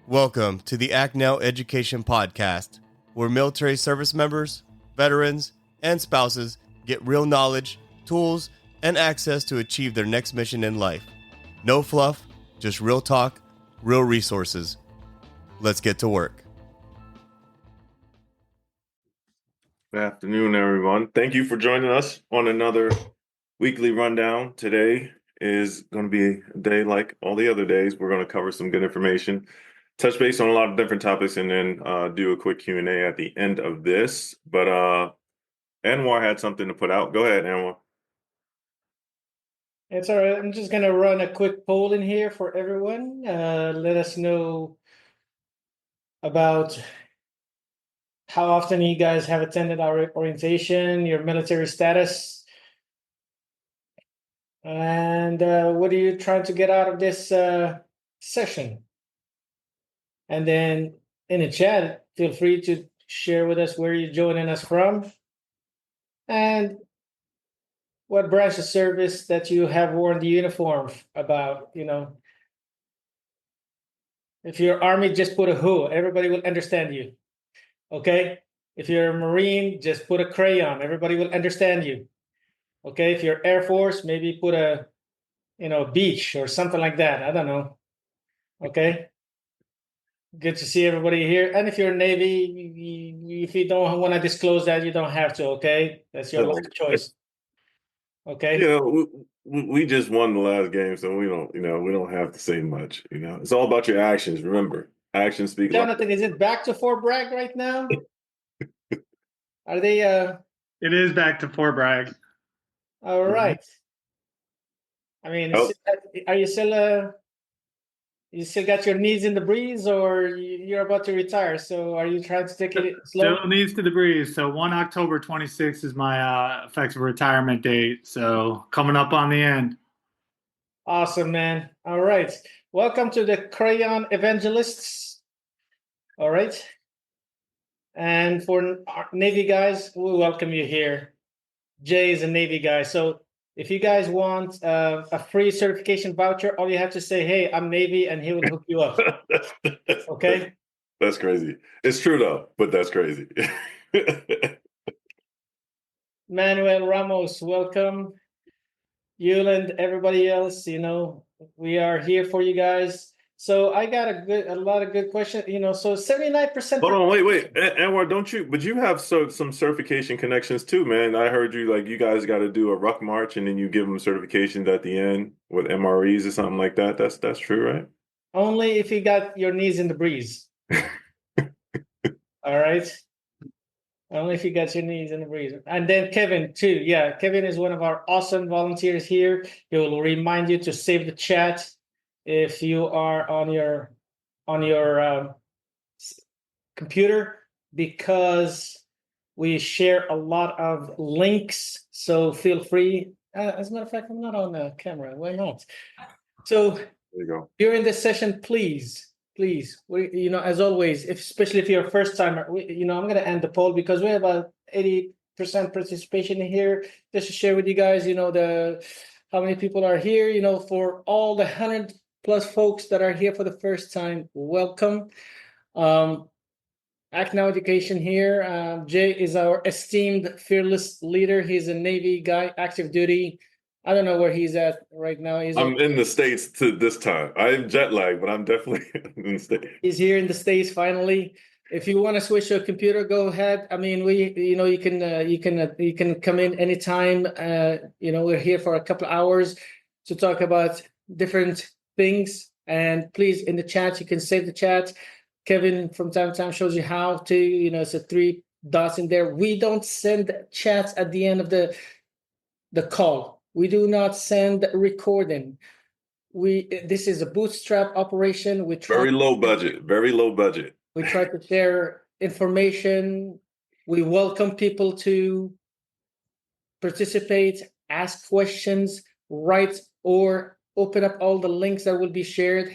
Welcome to the Act Now Education Podcast, where military service members, veterans, and spouses get real knowledge, tools, and access to achieve their next mission in life. No fluff, just real talk, real resources. Let's get to work. Good afternoon, everyone. Thank you for joining us on another weekly rundown. Today is going to be a day like all the other days. We're going to cover some good information, touch base on a lot of different topics, and then do a quick Q&A at the end of this. But Anwar had something to put out. Go ahead, Anwar. It's all right. I'm just going to run a quick poll in here for everyone. Let us know about how often you guys have attended our orientation, your military status, and what are you trying to get out of this session? And then in the chat, feel free to share with us where you're joining us from and what branch of service that you have worn the uniform about. If you're Army, just put a who. Everybody will understand you. Okay? If you're a Marine, just put a crayon. Everybody will understand you. Okay? If you're Air Force, maybe put a, beach or something like that. I don't know. Okay? Good to see everybody here. And if you're Navy, if you don't want to disclose that, you don't have to, okay? That's your life choice. Okay? We just won the last game, so we don't have to say much. It's all about your actions. Remember, actions speak. Jonathan, is it back to Fort Bragg right now? Are they? It is back to Fort Bragg. All right. I mean, are you still? You still got your knees in the breeze, or you're about to retire? So, are you trying to take it slow? Still knees to the breeze. So, 1 October 26th is my effective retirement date. So, coming up on the end. Awesome, man. All right. Welcome to the Crayon Evangelists. All right. And for Navy guys, we welcome you here. Jay is a Navy guy. So if you guys want a free certification voucher, all you have to say, hey, I'm Navy, and he will hook you up. Okay? That's crazy. It's true, though, but that's crazy. Manuel Ramos, welcome. Yuland, everybody else, we are here for you guys. So I got a lot of good questions. So 79%. Hold on, wait, Anwar, but you have some certification connections too, man. I heard you guys got to do a ruck march and then you give them certifications at the end with MREs or something like that. That's true, right? Only if you got your knees in the breeze. All right. Only if you got your knees in the breeze. And then Kevin too. Yeah, Kevin is one of our awesome volunteers here. He will remind you to save the chat if you are on your computer, because we share a lot of links. So feel free. As a matter of fact, I'm not on the camera. Why not? So there you go. During this session, please, as always, especially if you're a first timer, I'm going to end the poll because we have about 80% participation here. Just to share with you guys, how many people are here. For all the 100+ folks that are here for the first time, welcome. Act Now Education here. Jay is our esteemed fearless leader. He's a Navy guy, active duty. I don't know where he's at right now. I'm in the States to this time. I am jet lagged, but I'm definitely in the States. He's here in the States finally. If you want to switch to a computer, go ahead. I mean, you can come in anytime. We're here for a couple of hours to talk about different things. And please, in the chat, you can save the chat. Kevin from time to time shows you how to. It's a 3 dots in there. We don't send chats at the end of the call. We do not send recording. This is a bootstrap operation. Very low budget. We try to share information. We welcome people to participate, ask questions, write, or open up all the links that will be shared.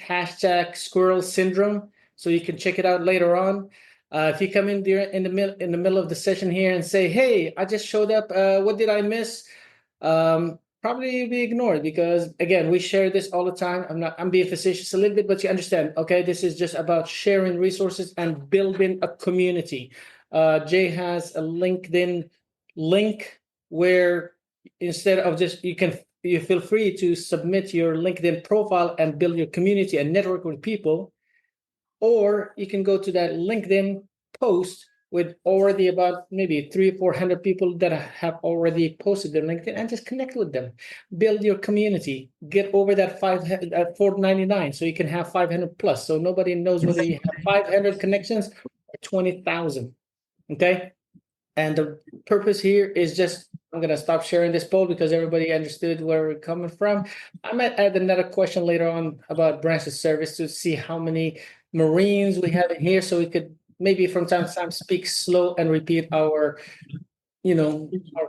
#Squirrel Syndrome. So you can check it out later on. If you come in there in the middle of the session here and say, hey, I just showed up. What did I miss? probably be ignored because again, we share this all the time. I'm being facetious a little bit, but you understand, okay? This is just about sharing resources and building a community. Jay has a LinkedIn link where instead of just you feel free to submit your LinkedIn profile and build your community and network with people, or you can go to that LinkedIn post with already about maybe 300-400 people that have already posted their LinkedIn and just connect with them, build your community, get over that 499 so you can have 500 plus. So nobody knows whether you have 500 connections or 20,000. Okay. And the purpose here is just, I'm going to stop sharing this poll because everybody understood where we're coming from. I might add another question later on about branch of service to see how many Marines we have in here, so we could maybe from time to time speak slow and repeat our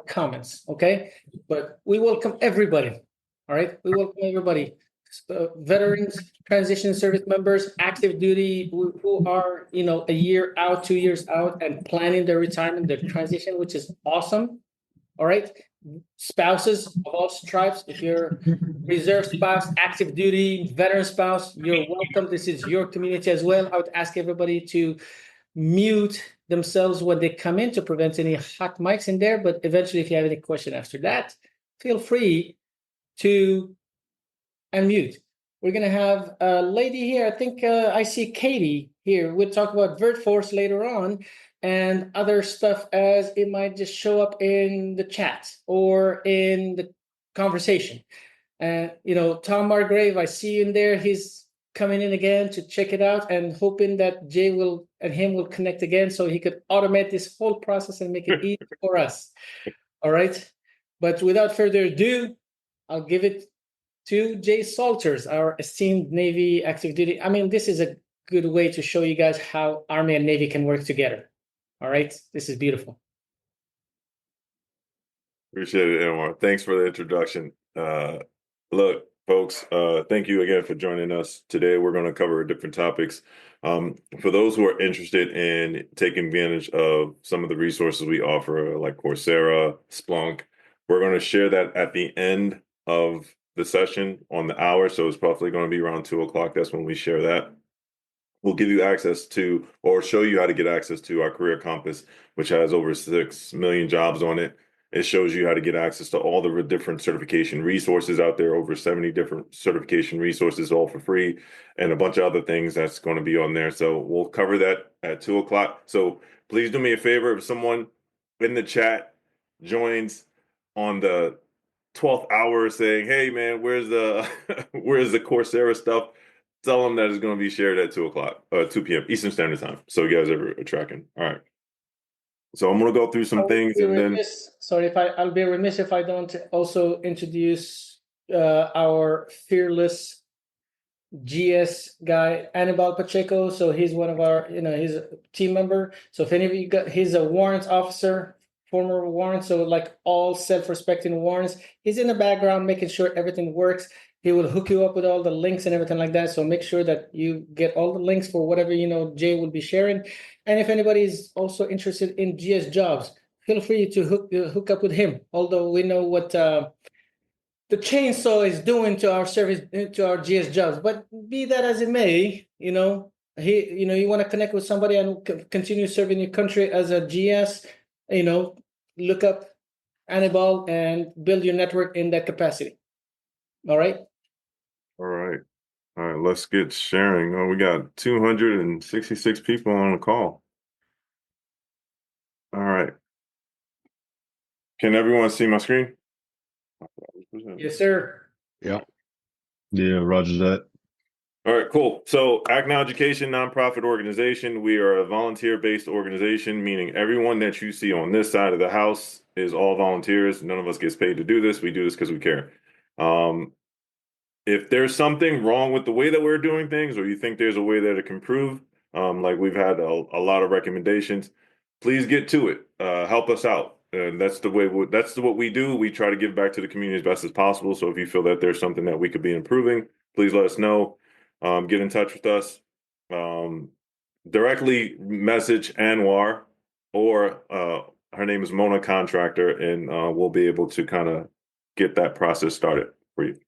comments. Okay. But we welcome everybody. All right. We welcome everybody. Veterans, transition service members, active duty, who are a year out, 2 years out, and planning their retirement, their transition, which is awesome. All right, spouses of all stripes. If you're reserve spouse, active duty, veteran spouse, you're welcome. This is your community as well. I would ask everybody to mute themselves when they come in to prevent any hot mics in there. But eventually, if you have any question after that, feel free to unmute. We're going to have a lady here. I think I see Katie here. We'll talk about VertForce later on and other stuff as it might just show up in the chat or in the conversation. Tom Margrave, I see you in there. He's coming in again to check it out and hoping that Jay will connect again so he could automate this whole process and make it easy for us. All right. But without further ado, I'll give it to Jay Salters, our esteemed Navy active duty. I mean, this is a good way to show you guys how Army and Navy can work together. All right, this is beautiful. Appreciate it, Anwar. Thanks for the introduction. Look, folks, thank you again for joining us today. We're going to cover different topics. For those who are interested in taking advantage of some of the resources we offer, like Coursera, Splunk, we're going to share that at the end of the session on the hour. So it's probably going to be around 2:00. That's when we share that. We'll give you access to, or show you how to get access to, our Career Compass, which has over 6 million jobs on it. It shows you how to get access to all the different certification resources out there, over 70 different certification resources, all for free, and a bunch of other things that's going to be on there. So we'll cover that at 2:00. So please do me a favor. If someone in the chat joins on the 12th hour saying, hey man, where's the where's the Coursera stuff? Tell them that it's going to be shared at 2:00, 2 p.m. Eastern Standard Time. So you guys are tracking. All right. So I'm going to go through some things and then. Sorry, I'll be remiss if I don't also introduce our fearless GS guy, Anibal Pacheco. So he's one of our, he's a team member. So if any of you he's a warrants officer, former warrants, so like all self-respecting warrants. He's in the background making sure everything works. He will hook you up with all the links and everything like that. So make sure that you get all the links for whatever Jay will be sharing. And if anybody is also interested in GS jobs, feel free to hook up with him. Although we know what the chainsaw is doing to our service, to our GS jobs. But be that as it may, you want to connect with somebody and continue serving your country as a GS. Look up Anibal and build your network in that capacity. All right. All right. Let's get sharing. Oh, we got 266 people on the call. All right. Can everyone see my screen? Yes, sir. Yeah. Yeah, roger that. All right, cool. So Act Now Education nonprofit organization. We are a volunteer-based organization, meaning everyone that you see on this side of the house is all volunteers. None of us gets paid to do this. We do this because we care. If there's something wrong with the way that we're doing things, or you think there's a way that it can improve, like we've had a lot of recommendations, please get to it. Help us out. And that's the way. That's what we do. We try to give back to the community as best as possible. So if you feel that there's something that we could be improving, please let us know. Get in touch with us. Directly message Anwar, or her name is Mona Contractor, and we'll be able to kind of get that process started for you.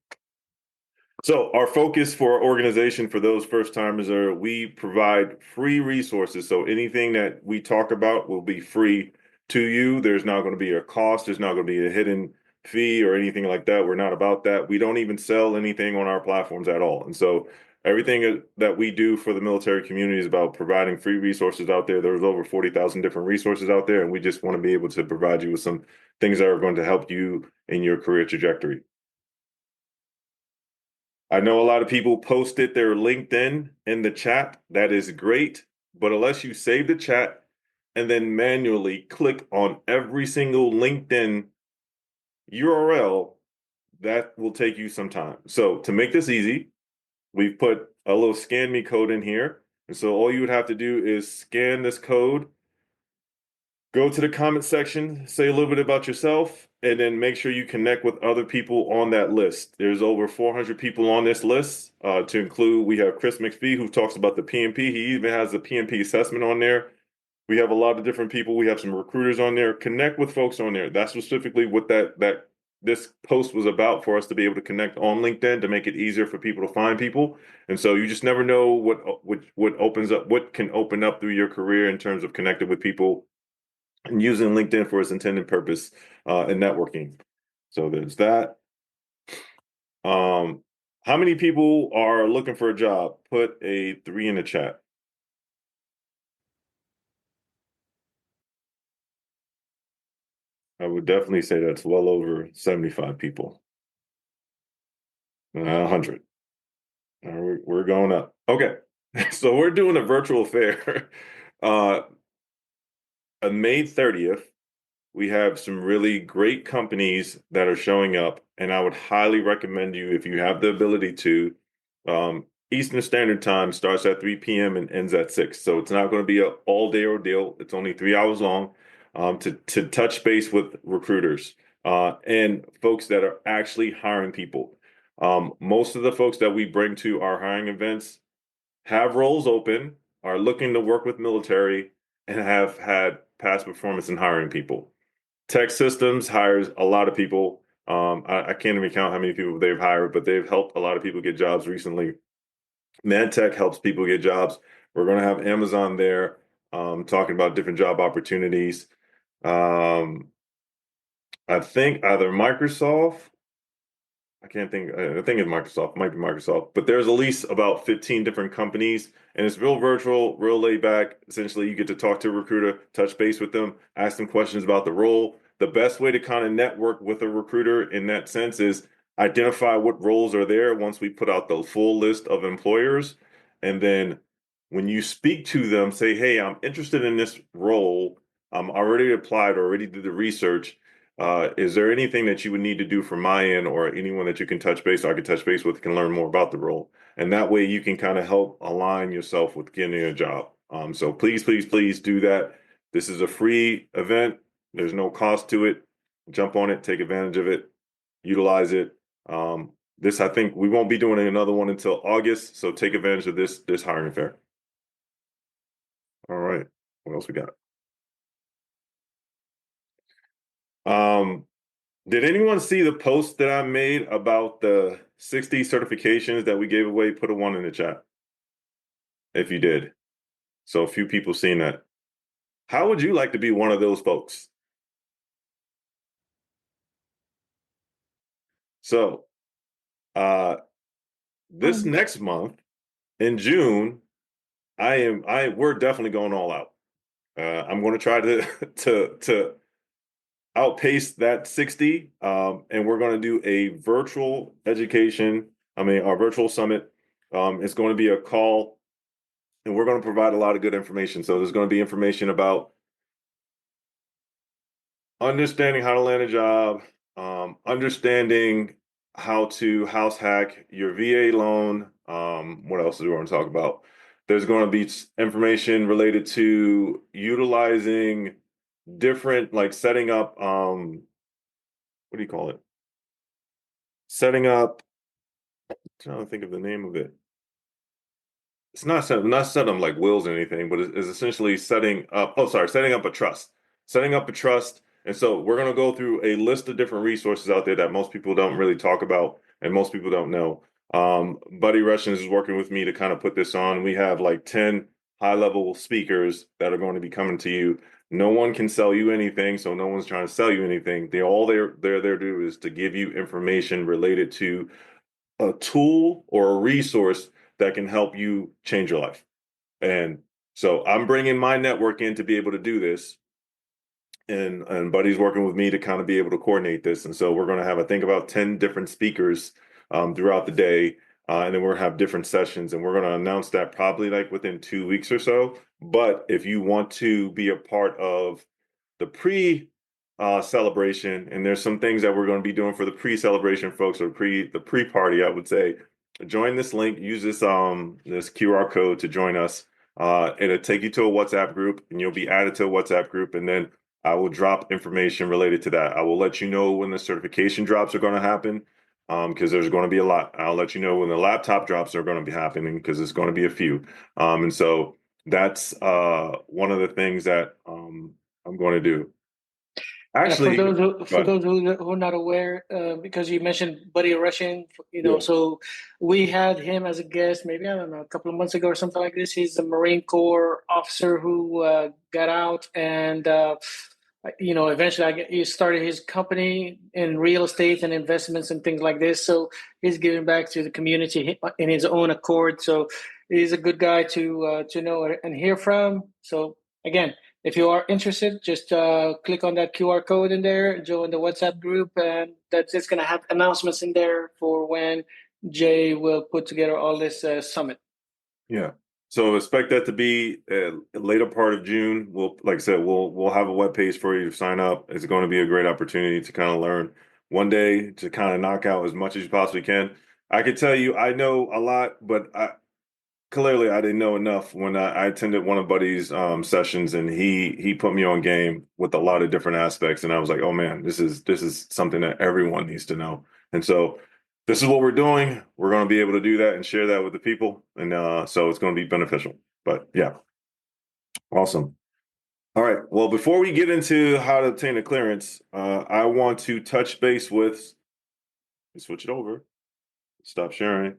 So our focus for our organization for those first timers are we provide free resources. So anything that we talk about will be free to you. There's not going to be a cost. There's not going to be a hidden fee or anything like that. We're not about that. We don't even sell anything on our platforms at all. And so everything that we do for the military community is about providing free resources out there. There's over 40,000 different resources out there, and we just want to be able to provide you with some things that are going to help you in your career trajectory. I know a lot of people posted their LinkedIn in the chat. That is great. But unless you save the chat and then manually click on every single LinkedIn URL, that will take you some time. So to make this easy, we've put a little scan me code in here. And so all you would have to do is scan this code, go to the comment section, say a little bit about yourself, and then make sure you connect with other people on that list. There's over 400 people on this list to include, we have Chris McPhee, who talks about the PMP. He even has the PMP assessment on there. We have a lot of different people. We have some recruiters on there. Connect with folks on there. That's specifically what this post was about, for us to be able to connect on LinkedIn to make it easier for people to find people. And so you just never know what opens up, what can open up through your career in terms of connecting with people and using LinkedIn for its intended purpose in networking. So there's that. How many people are looking for a job? Put a 3 in the chat. I would definitely say that's well over 75 people. 100. We're going up. Okay. So we're doing a virtual fair on May 30th. We have some really great companies that are showing up, and I would highly recommend you, if you have the ability to, Eastern Standard Time starts at 3 p.m. and ends at 6. So it's not going to be an all-day ordeal. It's only 3 hours long to touch base with recruiters and folks that are actually hiring people. Most of the folks that we bring to our hiring events have roles open, are looking to work with military, and have had past performance in hiring people. Tech Systems hires a lot of people. I can't even count how many people they've hired, but they've helped a lot of people get jobs recently. ManTech helps people get jobs. We're going to have Amazon there talking about different job opportunities. I think either Microsoft, I can't think, I think it's Microsoft, might be Microsoft, but there's at least about 15 different companies, and it's real virtual, real laid back. Essentially, you get to talk to a recruiter, touch base with them, ask them questions about the role. The best way to kind of network with a recruiter in that sense is identify what roles are there once we put out the full list of employers. And then when you speak to them, say, hey, I'm interested in this role. I'm already applied, already did the research. Is there anything that you would need to do from my end, or anyone that you can touch base, or I can touch base with, can learn more about the role? And that way you can kind of help align yourself with getting a job. So please, please, please do that. This is a free event. There's no cost to it. Jump on it, take advantage of it, utilize it. I think we won't be doing another one until August. So take advantage of this hiring fair. All right. What else we got? Did anyone see the post that I made about the 60 certifications that we gave away? Put a 1 in the chat if you did. So a few people seen that. How would you like to be one of those folks? So this next month in June, we're definitely going all out. I'm going to try to outpace that 60, and we're going to do a virtual our virtual summit. It's going to be a call, and we're going to provide a lot of good information. So there's going to be information about understanding how to land a job, understanding how to house hack your VA loan. What else do we want to talk about? There's going to be information related to utilizing different, like setting up, what do you call it? Setting up, I'm trying to think of the name of it. It's not setting up like wills or anything, but it's essentially setting up a trust. Setting up a trust And so we're going to go through a list of different resources out there that most people don't really talk about and most people don't know. Buddy Rushins is working with me to kind of put this on. We have like 10 high-level speakers that are going to be coming to you. No one can sell you anything, so no one's trying to sell you anything. They're there to do is to give you information related to a tool or a resource that can help you change your life. And so I'm bringing my network in to be able to do this. And Buddy's working with me to kind of be able to coordinate this. And so we're going to have, I think, about 10 different speakers throughout the day. And then we're going to have different sessions, and we're going to announce that probably like within 2 weeks or so. But if you want to be a part of the celebration, and there's some things that we're going to be doing for the pre-celebration folks, or the pre-party, I would say, join this link, use this QR code to join us. It'll take you to a WhatsApp group, and you'll be added to a WhatsApp group, and then I will drop information related to that. I will let you know when the certification drops are going to happen, because there's going to be a lot. I'll let you know when the laptop drops are going to be happening, because it's going to be a few. And so that's one of the things that I'm going to do. Actually, for those who are not aware, because you mentioned Buddy Rushing, Yeah. so we had him as a guest, maybe, I don't know, a couple of months ago or something like this. He's a Marine Corps officer who got out, and eventually he started his company in real estate and investments and things like this. So he's giving back to the community in his own accord. So he's a good guy to know and hear from. So again, if you are interested, just click on that QR code in there, join the WhatsApp group, and that's just going to have announcements in there for when Jay will put together all this summit. Yeah. So expect that to be a later part of June. Like I said, we'll have a web page for you to sign up. It's going to be a great opportunity to kind of learn one day, to kind of knock out as much as you possibly can. I can tell you, I know a lot, but clearly I didn't know enough when I attended one of Buddy's sessions, and he put me on game with a lot of different aspects, and I was like, oh man, this is something that everyone needs to know. And so this is what we're doing. We're going to be able to do that and share that with the people, and so it's going to be beneficial. But yeah, awesome. All right. Well, before we get into how to obtain a clearance, I want to touch base with. Switch it over. Stop sharing.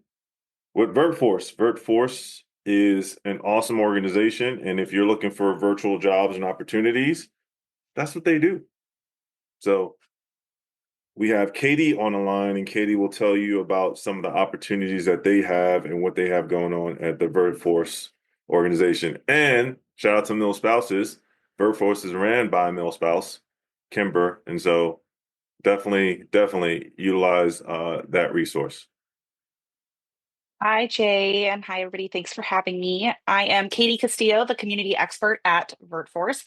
With VertForce. VertForce is an awesome organization, and if you're looking for virtual jobs and opportunities, that's what they do. So we have Katie on the line, and Katie will tell you about some of the opportunities that they have and what they have going on at the VertForce organization. And shout out to Mill Spouses. VertForce is ran by Mill Spouse, Kimber, and so definitely utilize that resource. Hi, Jay, and hi, everybody. Thanks for having me. I am Katie Castillo, the community expert at VertForce.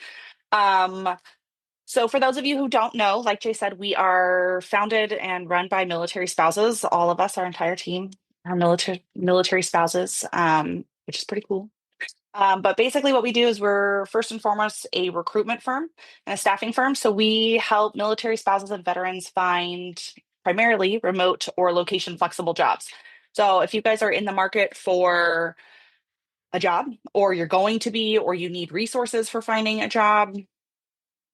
So for those of you who don't know, like Jay said, we are founded and run by military spouses. All of us, our entire team, are military spouses, which is pretty cool. But basically what we do is we're first and foremost a recruitment firm and a staffing firm. So we help military spouses and veterans find primarily remote or location flexible jobs. So if you guys are in the market for a job, or you're going to be, or you need resources for finding a job,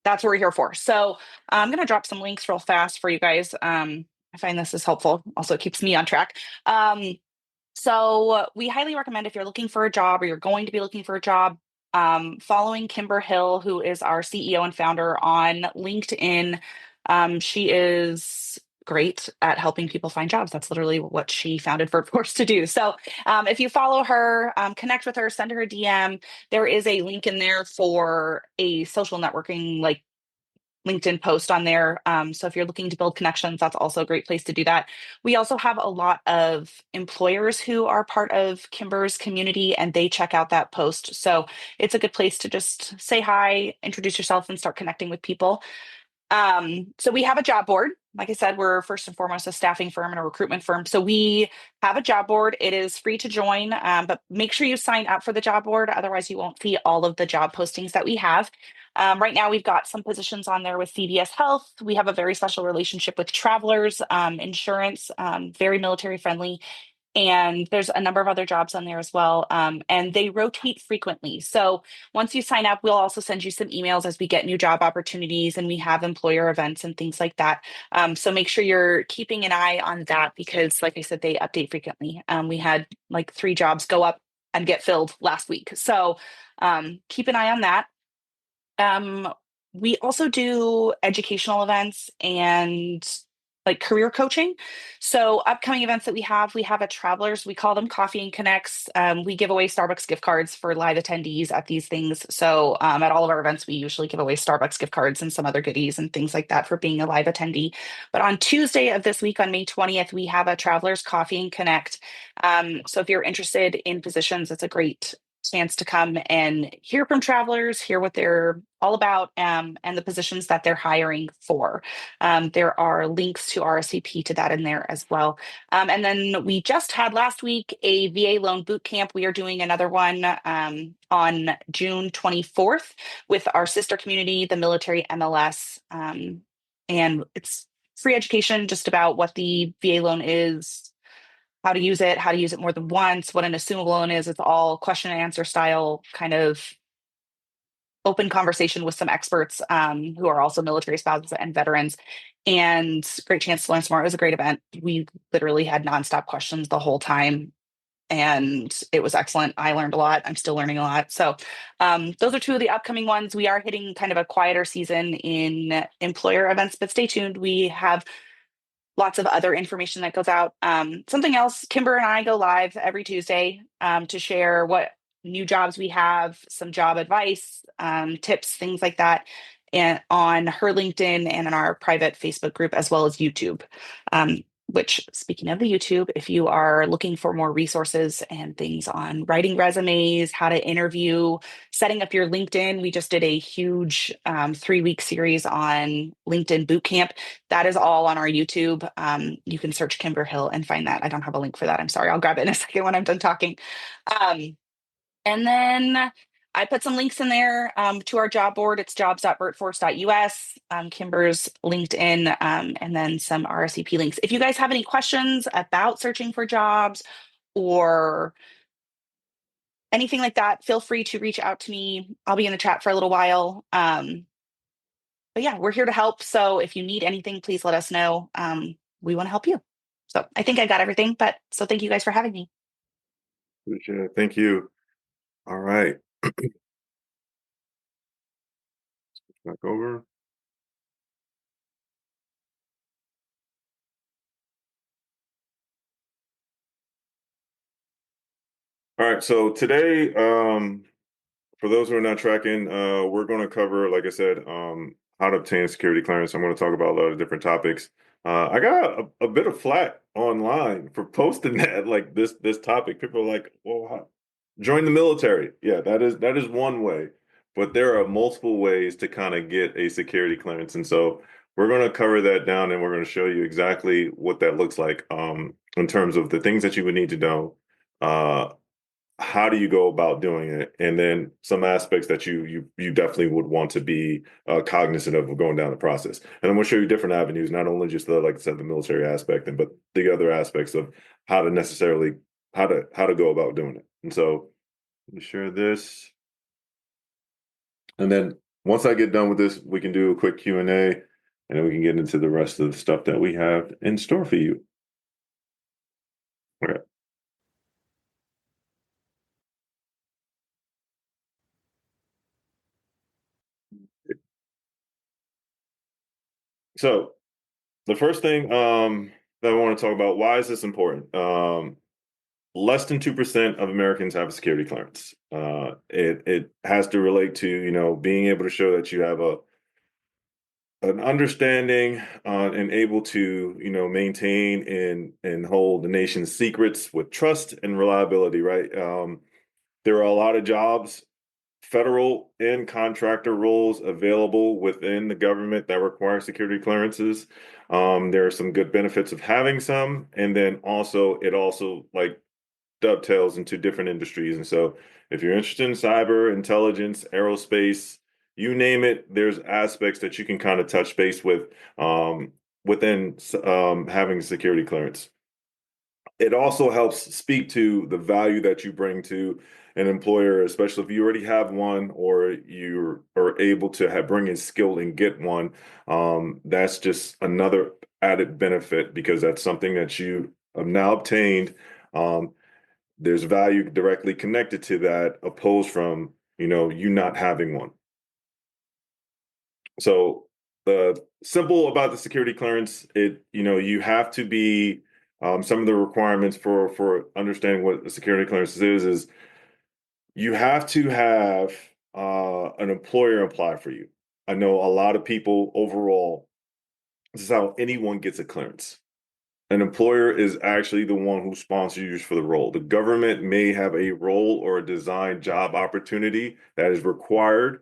that's what we're here for. So I'm going to drop some links real fast for you guys. I find this is helpful. Also, it keeps me on track. So we highly recommend, if you're looking for a job or you're going to be looking for a job, following Kimber Hill, who is our CEO and founder, on LinkedIn. She is great at helping people find jobs. That's literally what she founded VertForce to do. So if you follow her, connect with her, send her a DM. There is a link in there for a social networking, like LinkedIn post on there. So if you're looking to build connections, that's also a great place to do that. We also have a lot of employers who are part of Kimber's community, and they check out that post. So it's a good place to just say hi, introduce yourself, and start connecting with people. So we have a job board. Like I said, we're first and foremost a staffing firm and a recruitment firm. So we have a job board. It is free to join, but make sure you sign up for the job board. Otherwise, you won't see all of the job postings that we have. Right now, we've got some positions on there with CVS Health. We have a very special relationship with Travelers Insurance, very military friendly. And there's a number of other jobs on there as well. And they rotate frequently. So once you sign up, we'll also send you some emails as we get new job opportunities and we have employer events and things like that. So make sure you're keeping an eye on that because, like I said, they update frequently. We had like 3 jobs go up and get filled last week. So keep an eye on that. We also do educational events and like career coaching. So upcoming events that we have a travelers, we call them Coffee and Connects. We give away Starbucks gift cards for live attendees at these things. So at all of our events, we usually give away Starbucks gift cards and some other goodies and things like that for being a live attendee. But on Tuesday of this week, on May 20th, we have a Travelers Coffee and Connect. So if you're interested in positions, it's a great chance to come and hear from travelers, hear what they're all about, and the positions that they're hiring for. There are links to RSVP to that in there as well. And then we just had last week a VA loan boot camp. We are doing another one on June 24th with our sister community, the Military MLS. And it's free education just about what the VA loan is, how to use it more than once, what an assumable loan is. It's all question and answer style kind of open conversation with some experts who are also military spouses and veterans, and great chance to learn some more. It was a great event. We literally had nonstop questions the whole time and it was excellent. I learned a lot. I'm still learning a lot. So those are 2 of the upcoming ones. We are hitting kind of a quieter season in employer events, but stay tuned. We have lots of other information that goes out. Something else, Kimber and I go live every Tuesday to share what new jobs we have, some job advice, tips, things like that, and on her LinkedIn and in our private Facebook group, as well as YouTube. Which, speaking of the YouTube, if you are looking for more resources and things on writing resumes, how to interview, setting up your LinkedIn, we just did a huge 3-week series on LinkedIn Bootcamp. That is all on our YouTube. You can search Kimber Hill and find that. I don't have a link for that. I'm sorry. I'll grab it in a second when I'm done talking. And then I put some links in there to our job board. It's jobs.bertforce.us, Kimber's LinkedIn, and then some RSVP links. If you guys have any questions about searching for jobs or anything like that, feel free to reach out to me. I'll be in the chat for a little while. But yeah, we're here to help. So if you need anything, please let us know. We want to help you. So I think I got everything, but so thank you guys for having me. Appreciate it. Thank you. All right. Back over. All right. So today, for those who are not tracking, we're going to cover, like I said, how to obtain a security clearance. I'm going to talk about a lot of different topics. I got a bit of flack online for posting that, like this topic. People are like, "Well, join the military." Yeah, that is one way, but there are multiple ways to kind of get a security clearance, and so we're going to cover that down, and we're going to show you exactly what that looks like in terms of the things that you would need to know. How do you go about doing it, and then some aspects that you definitely would want to be cognizant of going down the process. And I'm going to show you different avenues, not only just the, like I said, the military aspect, but the other aspects of how to go about doing it. And so let me share this, and then once I get done with this, we can do a quick Q&A, and then we can get into the rest of the stuff that we have in store for you. All right. So the first thing that I want to talk about, why is this important? Less than 2% of Americans have a security clearance. It has to relate to, being able to show that you have an understanding and able to, maintain and hold the nation's secrets with trust and reliability, right? There are a lot of jobs, federal and contractor roles available within the government that require security clearances. There are some good benefits of having some, and then it also like dovetails into different industries. And so if you're interested in cyber, intelligence, aerospace, you name it, there's aspects that you can kind of touch base with within having security clearance. it also helps speak to the value that you bring to an employer, especially if you already have one or you are able to bring in skill and get one. That's just another added benefit because that's something that you have now obtained. There's value directly connected to that, opposed from you not having one. So the simple about the security clearance, you have to be some of the requirements for understanding what a security clearance is you have to have an employer apply for you. I know a lot of people overall, this is how anyone gets a clearance. An employer is actually the one who sponsors you for the role. The government may have a role or a design job opportunity that is required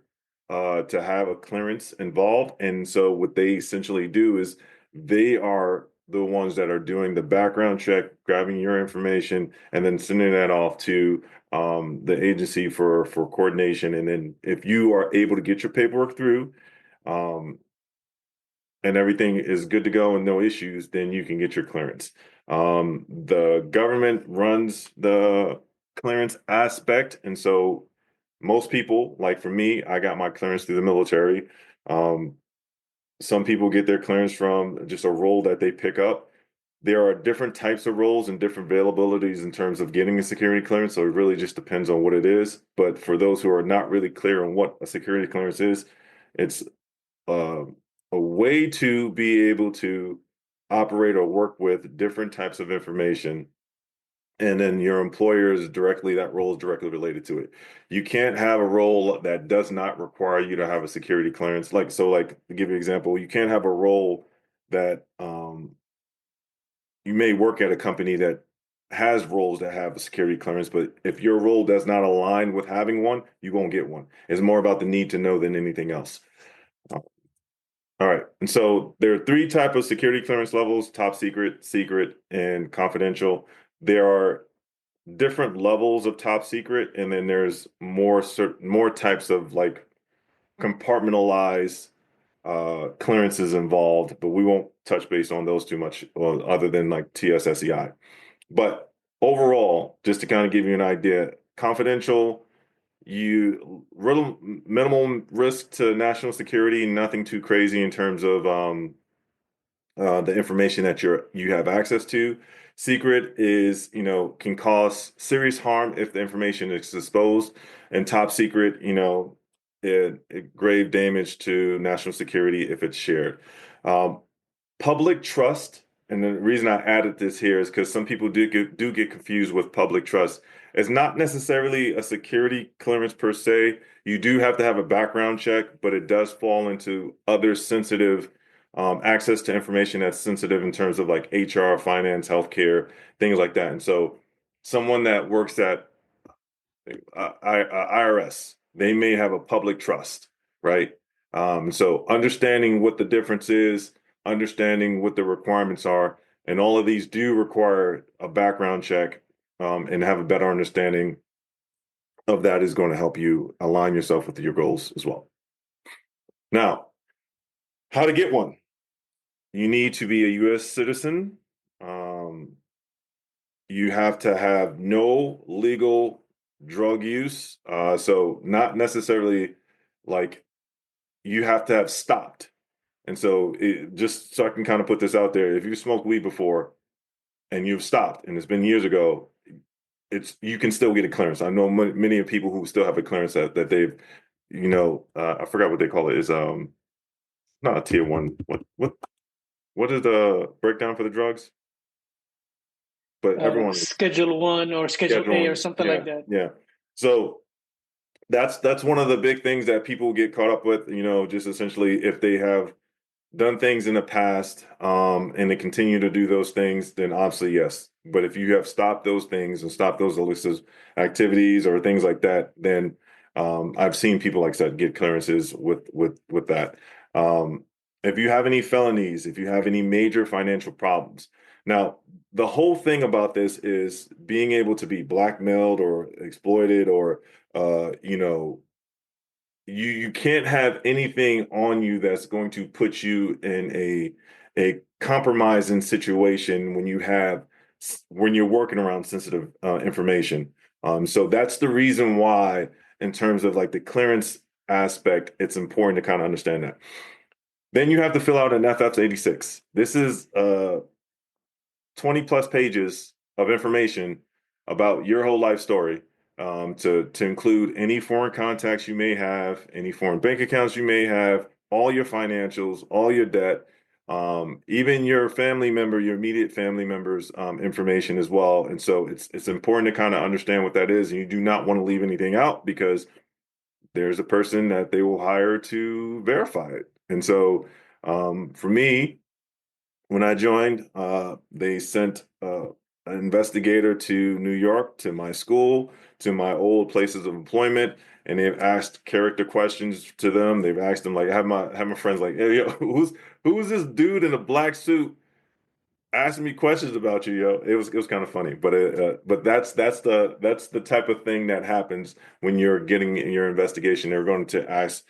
to have a clearance involved. And so what they essentially do is they are the ones that are doing the background check, grabbing your information, and then sending that off to the agency for coordination. And then if you are able to get your paperwork through, and everything is good to go and no issues, then you can get your clearance. The government runs the clearance aspect. And so most people, like for me, I got my clearance through the military. Some people get their clearance from just a role that they pick up. There are different types of roles and different availabilities in terms of getting a security clearance. So it really just depends on what it is. But for those who are not really clear on what a security clearance is, it's uh, a way to be able to operate or work with different types of information. And then your employer is that role is directly related to it. You can't have a role that does not require you to have a security clearance. Like to give you an example, you can't have a role that you may work at a company that has roles that have a security clearance, but if your role does not align with having one, you won't get one. It's more about the need to know than anything else. All right. And so there are three types of security clearance levels: top secret, secret, and confidential. There are different levels of top secret, and then there's more types of like compartmentalized clearances involved, but we won't touch base on those too much other than like TSSEI. But overall, just to kind of give you an idea, confidential, real minimal risk to national security, nothing too crazy in terms of the information that you have access to. Secret is, can cause serious harm if the information is exposed, and top secret, grave damage to national security if it's shared. Um, Public trust, and the reason I added this here is because some people do get confused with public trust. It's not necessarily a security clearance per se. You do have to have a background check, but it does fall into other sensitive access to information that's sensitive in terms of like HR, finance, healthcare, things like that. And so someone that works at IRS, they may have a public trust, right? So understanding what the difference is, understanding what the requirements are, and all of these do require a background check, and have a better understanding of that is going to help you align yourself with your goals as well. Now, how to get one? You need to be a U.S. citizen. You have to have no legal drug use. So not necessarily like you have to have stopped. And so just so I can kind of put this out there, if you smoked weed before and you've stopped and it's been years ago, you can still get a clearance. I know many of people who still have a clearance that they've, I forgot what they call it, is not a tier one. What is the breakdown for the drugs? But everyone Schedule 1 or Schedule A or something like that. Yeah. So that's one of the big things that people get caught up with, just essentially if they have done things in the past, and they continue to do those things, then obviously yes. But if you have stopped those things and stopped those illicit activities or things like that, then I've seen people, like I said, get clearances with that. If you have any felonies, if you have any major financial problems, now the whole thing about this is being able to be blackmailed or exploited or you can't have anything on you that's going to put you in a compromising situation when you have when you're working around sensitive information. So that's the reason why, in terms of like the clearance aspect, it's important to kind of understand that. Then you have to fill out an FF86. This is 20 plus pages of information about your whole life story, to include any foreign contacts you may have, any foreign bank accounts you may have, all your financials, all your debt, even your family member, your immediate family members' information as well. And so it's important to kind of understand what that is. And you do not want to leave anything out, because there's a person that they will hire to verify it. And so for me, when I joined, they sent an investigator to New York, to my school, to my old places of employment, and they've asked character questions to them. They've asked them, like, have my friends like, hey, yo, who's this dude in a black suit asking me questions about you, yo? It was kind of funny, but that's the type of thing that happens when you're getting in your investigation. They're going to ask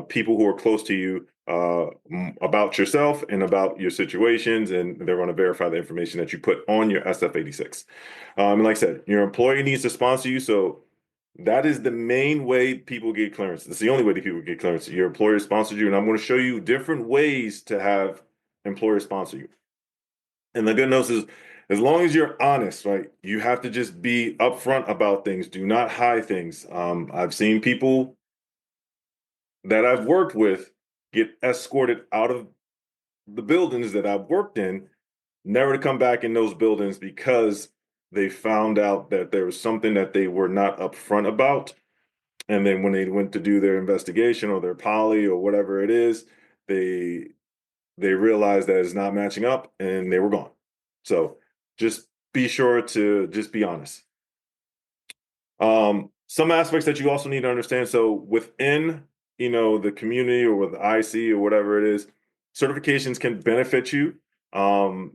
people who are close to you about yourself and about your situations, and they're going to verify the information that you put on your SF86. And like I said, your employer needs to sponsor you, so that is the main way people get clearance. It's the only way that people get clearance. Your employer sponsors you, and I'm going to show you different ways to have employers sponsor you. And the good news is, as long as you're honest, right, you have to just be upfront about things. Do not hide things. I've seen people that I've worked with get escorted out of the buildings that I've worked in, never to come back in those buildings, because they found out that there was something that they were not upfront about. And then when they went to do their investigation or their poly or whatever it is, they realized that it's not matching up, and they were gone. So just be sure to just be honest. Some aspects that you also need to understand. So within, the community, or with IC or whatever it is, certifications can benefit you.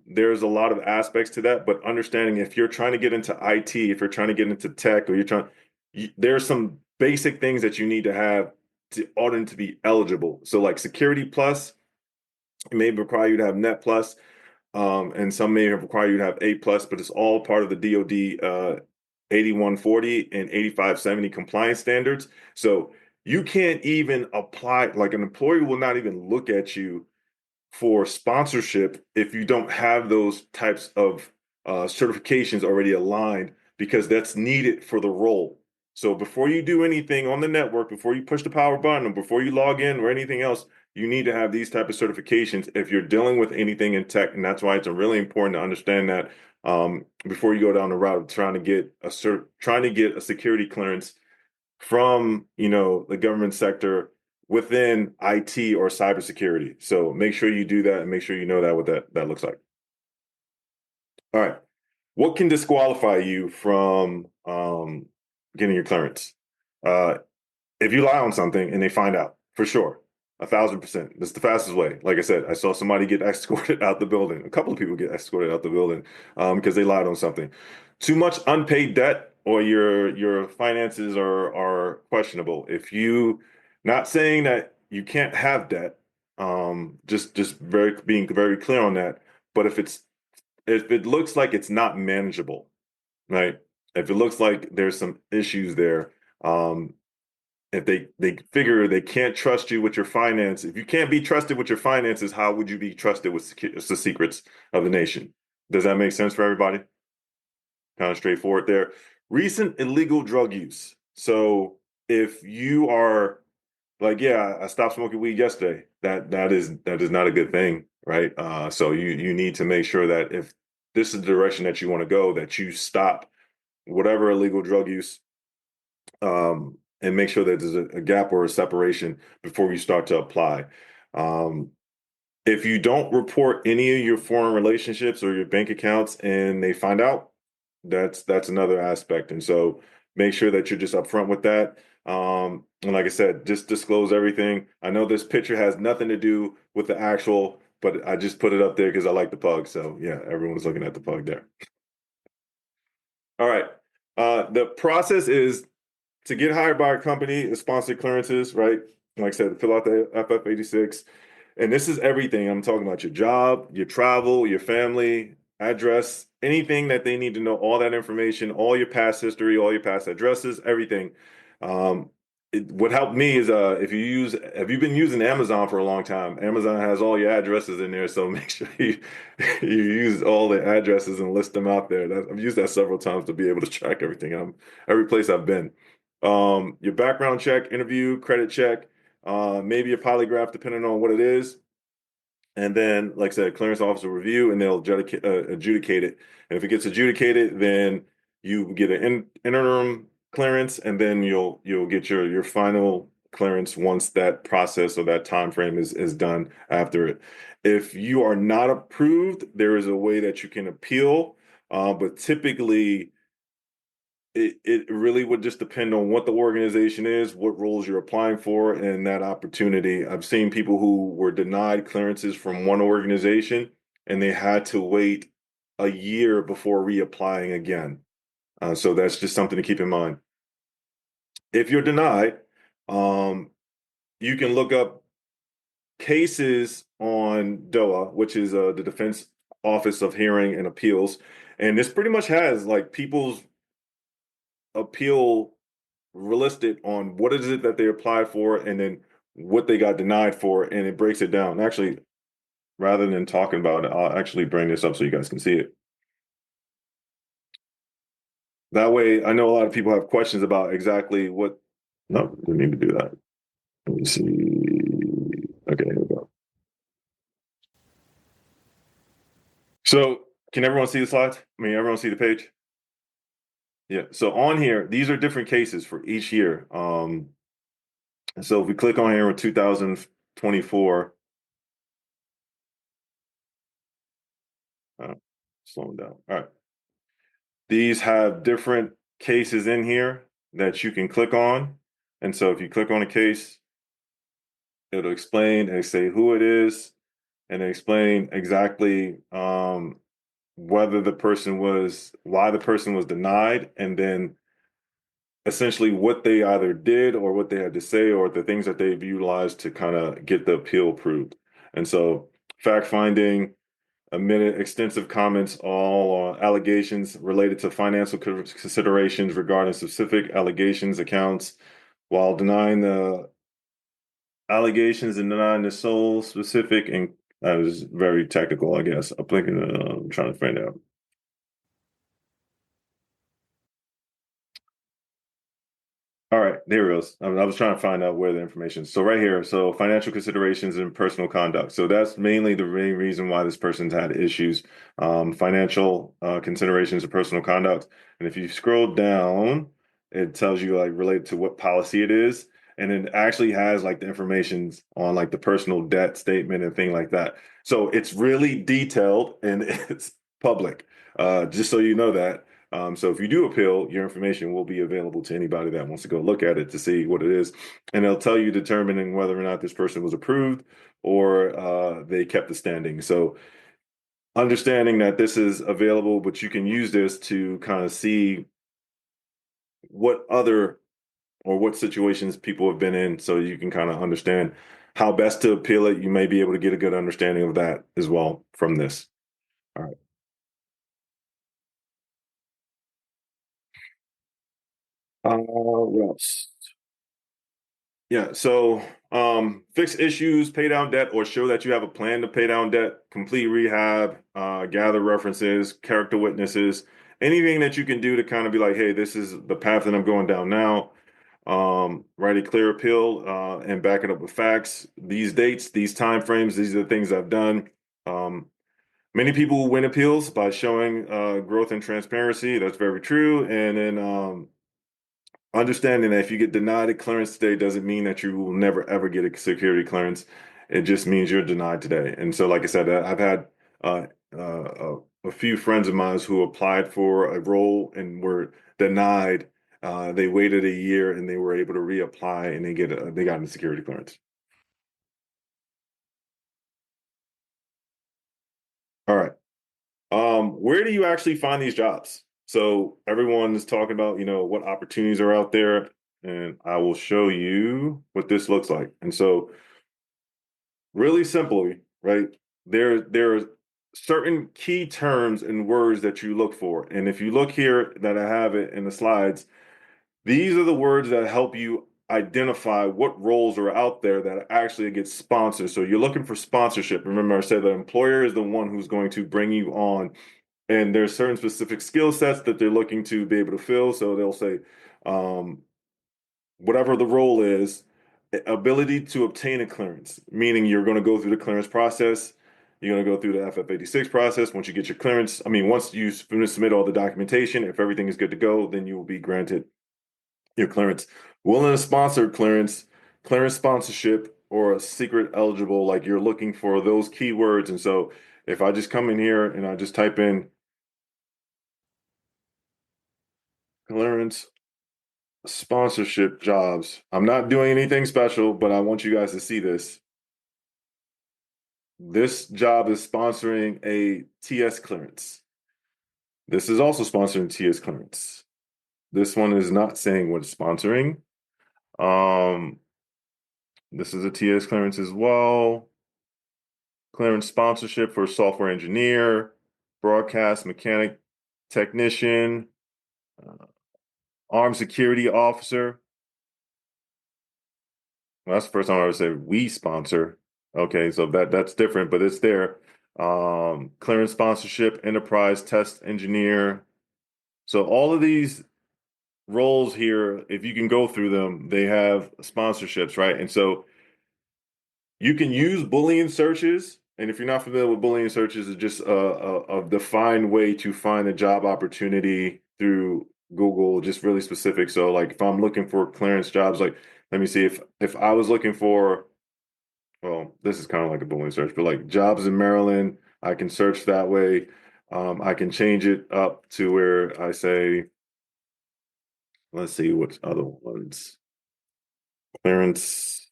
There's a lot of aspects to that, but understanding, if you're trying to get into IT, if you're trying to get into tech, or there's some basic things that you need to have order to be eligible. So like Security Plus, it may require you to have Net Plus, and some may require you to have A plus, but it's all part of the DoD 8140 and 8570 compliance standards. So you can't even apply, like an employer will not even look at you for sponsorship if you don't have those types of certifications already aligned, because that's needed for the role. So before you do anything on the network, before you push the power button, or before you log in or anything else, you need to have these type of certifications if you're dealing with anything in tech. And that's why it's really important to understand that before you go down the route of trying to get a security clearance from the government sector within IT or cybersecurity. So make sure you do that, and make sure you know what that looks like. All right. What can disqualify you from getting your clearance? If you lie on something and they find out, for sure, 1,000%. That's the fastest way. Like I said, I saw somebody get escorted out the building. A couple of people get escorted out the building because they lied on something. Too much unpaid debt, or your finances are questionable. If you, not saying that you can't have debt, just being very clear on that. But if it looks like it's not manageable, right? If it looks like there's some issues there, if they figure they can't trust you with your finance, if you can't be trusted with your finances, how would you be trusted with the secrets of the nation? Does that make sense for everybody? Kind of straightforward there. Recent illegal drug use. So if you are like, yeah, I stopped smoking weed yesterday, that is not a good thing, right? So you need to make sure that if this is the direction that you want to go, that you stop whatever illegal drug use, and make sure that there's a gap or a separation before you start to apply. If you don't report any of your foreign relationships or your bank accounts and they find out, that's another aspect. And so make sure that you're just upfront with that. And like I said, just disclose everything. I know this picture has nothing to do with the actual, but I just put it up there because I like the pug. So yeah, everyone's looking at the pug there. All right. The process is to get hired by a company, sponsored clearances, right? Like I said, fill out the FF86. And this is everything. I'm talking about your job, your travel, your family, address, anything that they need to know, all that information, all your past history, all your past addresses, everything. What helped me is if have you been using Amazon for a long time? Amazon has all your addresses in there, so make sure you use all the addresses and list them out there. I've used that several times to be able to track everything. Every place I've been. Your background check, interview, credit check, maybe a polygraph, depending on what it is. And then, like I said, clearance officer review, and they'll adjudicate it. And if it gets adjudicated, then you get an interim clearance, and then you'll get your final clearance once that process or that time frame is done after it. If you are not approved, there is a way that you can appeal, but typically it really would just depend on what the organization is, what roles you're applying for, and that opportunity. I've seen people who were denied clearances from one organization and they had to wait a year before reapplying again. So that's just something to keep in mind. If you're denied, you can look up cases on DOA, which is the Defense Office of Hearing and Appeals. And this pretty much has like people's appeal listed on what is it that they applied for and then what they got denied for, and it breaks it down. Actually, rather than talking about it, I'll actually bring this up so you guys can see it. That way, I know a lot of people have questions about exactly what. No, we need to do that. Let me see. Okay, here we go. So, can everyone see the slides? I mean, everyone see the page? Yeah. So on here, these are different cases for each year. So if we click on here in 2024. Slowing down. All right. These have different cases in here that you can click on. And so if you click on a case, it'll explain and say who it is and explain exactly why the person was denied, and then essentially what they either did or what they had to say or the things that they've utilized to kind of get the appeal approved. And so fact finding, admitted extensive comments all on allegations related to financial considerations regarding specific allegations accounts, while denying the allegations and denying the sole specific, and that was very technical, I guess. I'm trying to find out. All right, there it is. I was trying to find out where the information is. So right here, so financial considerations and personal conduct. So that's mainly the main reason why this person's had issues. Financial considerations and personal conduct. And if you scroll down, it tells you like related to what policy it is. And it actually has like the information on like the personal debt statement and thing like that. So it's really detailed and it's public. Just so you know that. So if you do appeal, your information will be available to anybody that wants to go look at it to see what it is. And they'll tell you determining whether or not this person was approved or they kept the standing. So understanding that this is available, but you can use this to kind of see what other or what situations people have been in, so you can kind of understand how best to appeal it. You may be able to get a good understanding of that as well from this. All right. What else? Yeah, so fix issues, pay down debt, or show that you have a plan to pay down debt, complete rehab, gather references, character witnesses, anything that you can do to kind of be like, hey, this is the path that I'm going down now. Write a clear appeal and back it up with facts. These dates, these time frames, these are the things I've done. Many people win appeals by showing growth and transparency. That's very true. And then understanding that if you get denied a clearance today doesn't mean that you will never ever get a security clearance. It just means you're denied today. And so, like I said, I've had a few friends of mine who applied for a role and were denied. They waited a year and they were able to reapply and they got a security clearance. All right. Where do you actually find these jobs? So everyone is talking about, what opportunities are out there, and I will show you what this looks like. And so really simply, right, there are certain key terms and words that you look for. And if you look here that I have it in the slides, these are the words that help you identify what roles are out there that actually get sponsored. So you're looking for sponsorship. Remember, I said the employer is the one who's going to bring you on, and there's certain specific skill sets that they're looking to be able to fill. So they'll say, whatever the role is, ability to obtain a clearance, meaning you're going to go through the clearance process. You're going to go through the FF86 process. Once you get your clearance, once you submit all the documentation, if everything is good to go, then you will be granted your clearance. Willing to sponsor clearance, clearance sponsorship, or a secret eligible, like you're looking for those keywords. And so if I just come in here and I just type in clearance sponsorship jobs, I'm not doing anything special, but I want you guys to see this. This job is sponsoring a TS clearance. This is also sponsoring TS clearance. This one is not saying what it's sponsoring. This is a TS clearance as well. Clearance sponsorship for software engineer, broadcast mechanic technician, armed security officer. Well, that's the first time I ever said we sponsor. Okay, so that's different, but it's there. Clearance sponsorship, enterprise test engineer. So all of these roles here, if you can go through them, they have sponsorships, right? And so you can use Boolean searches. And if you're not familiar with Boolean searches, it's just a defined way to find a job opportunity through Google, just really specific. So like if I'm looking for clearance jobs, like let me see if I was looking for, well, this is kind of like a Boolean search, but like jobs in Maryland, I can search that way. I can change it up to where I say, let's see what's other ones. Clearance.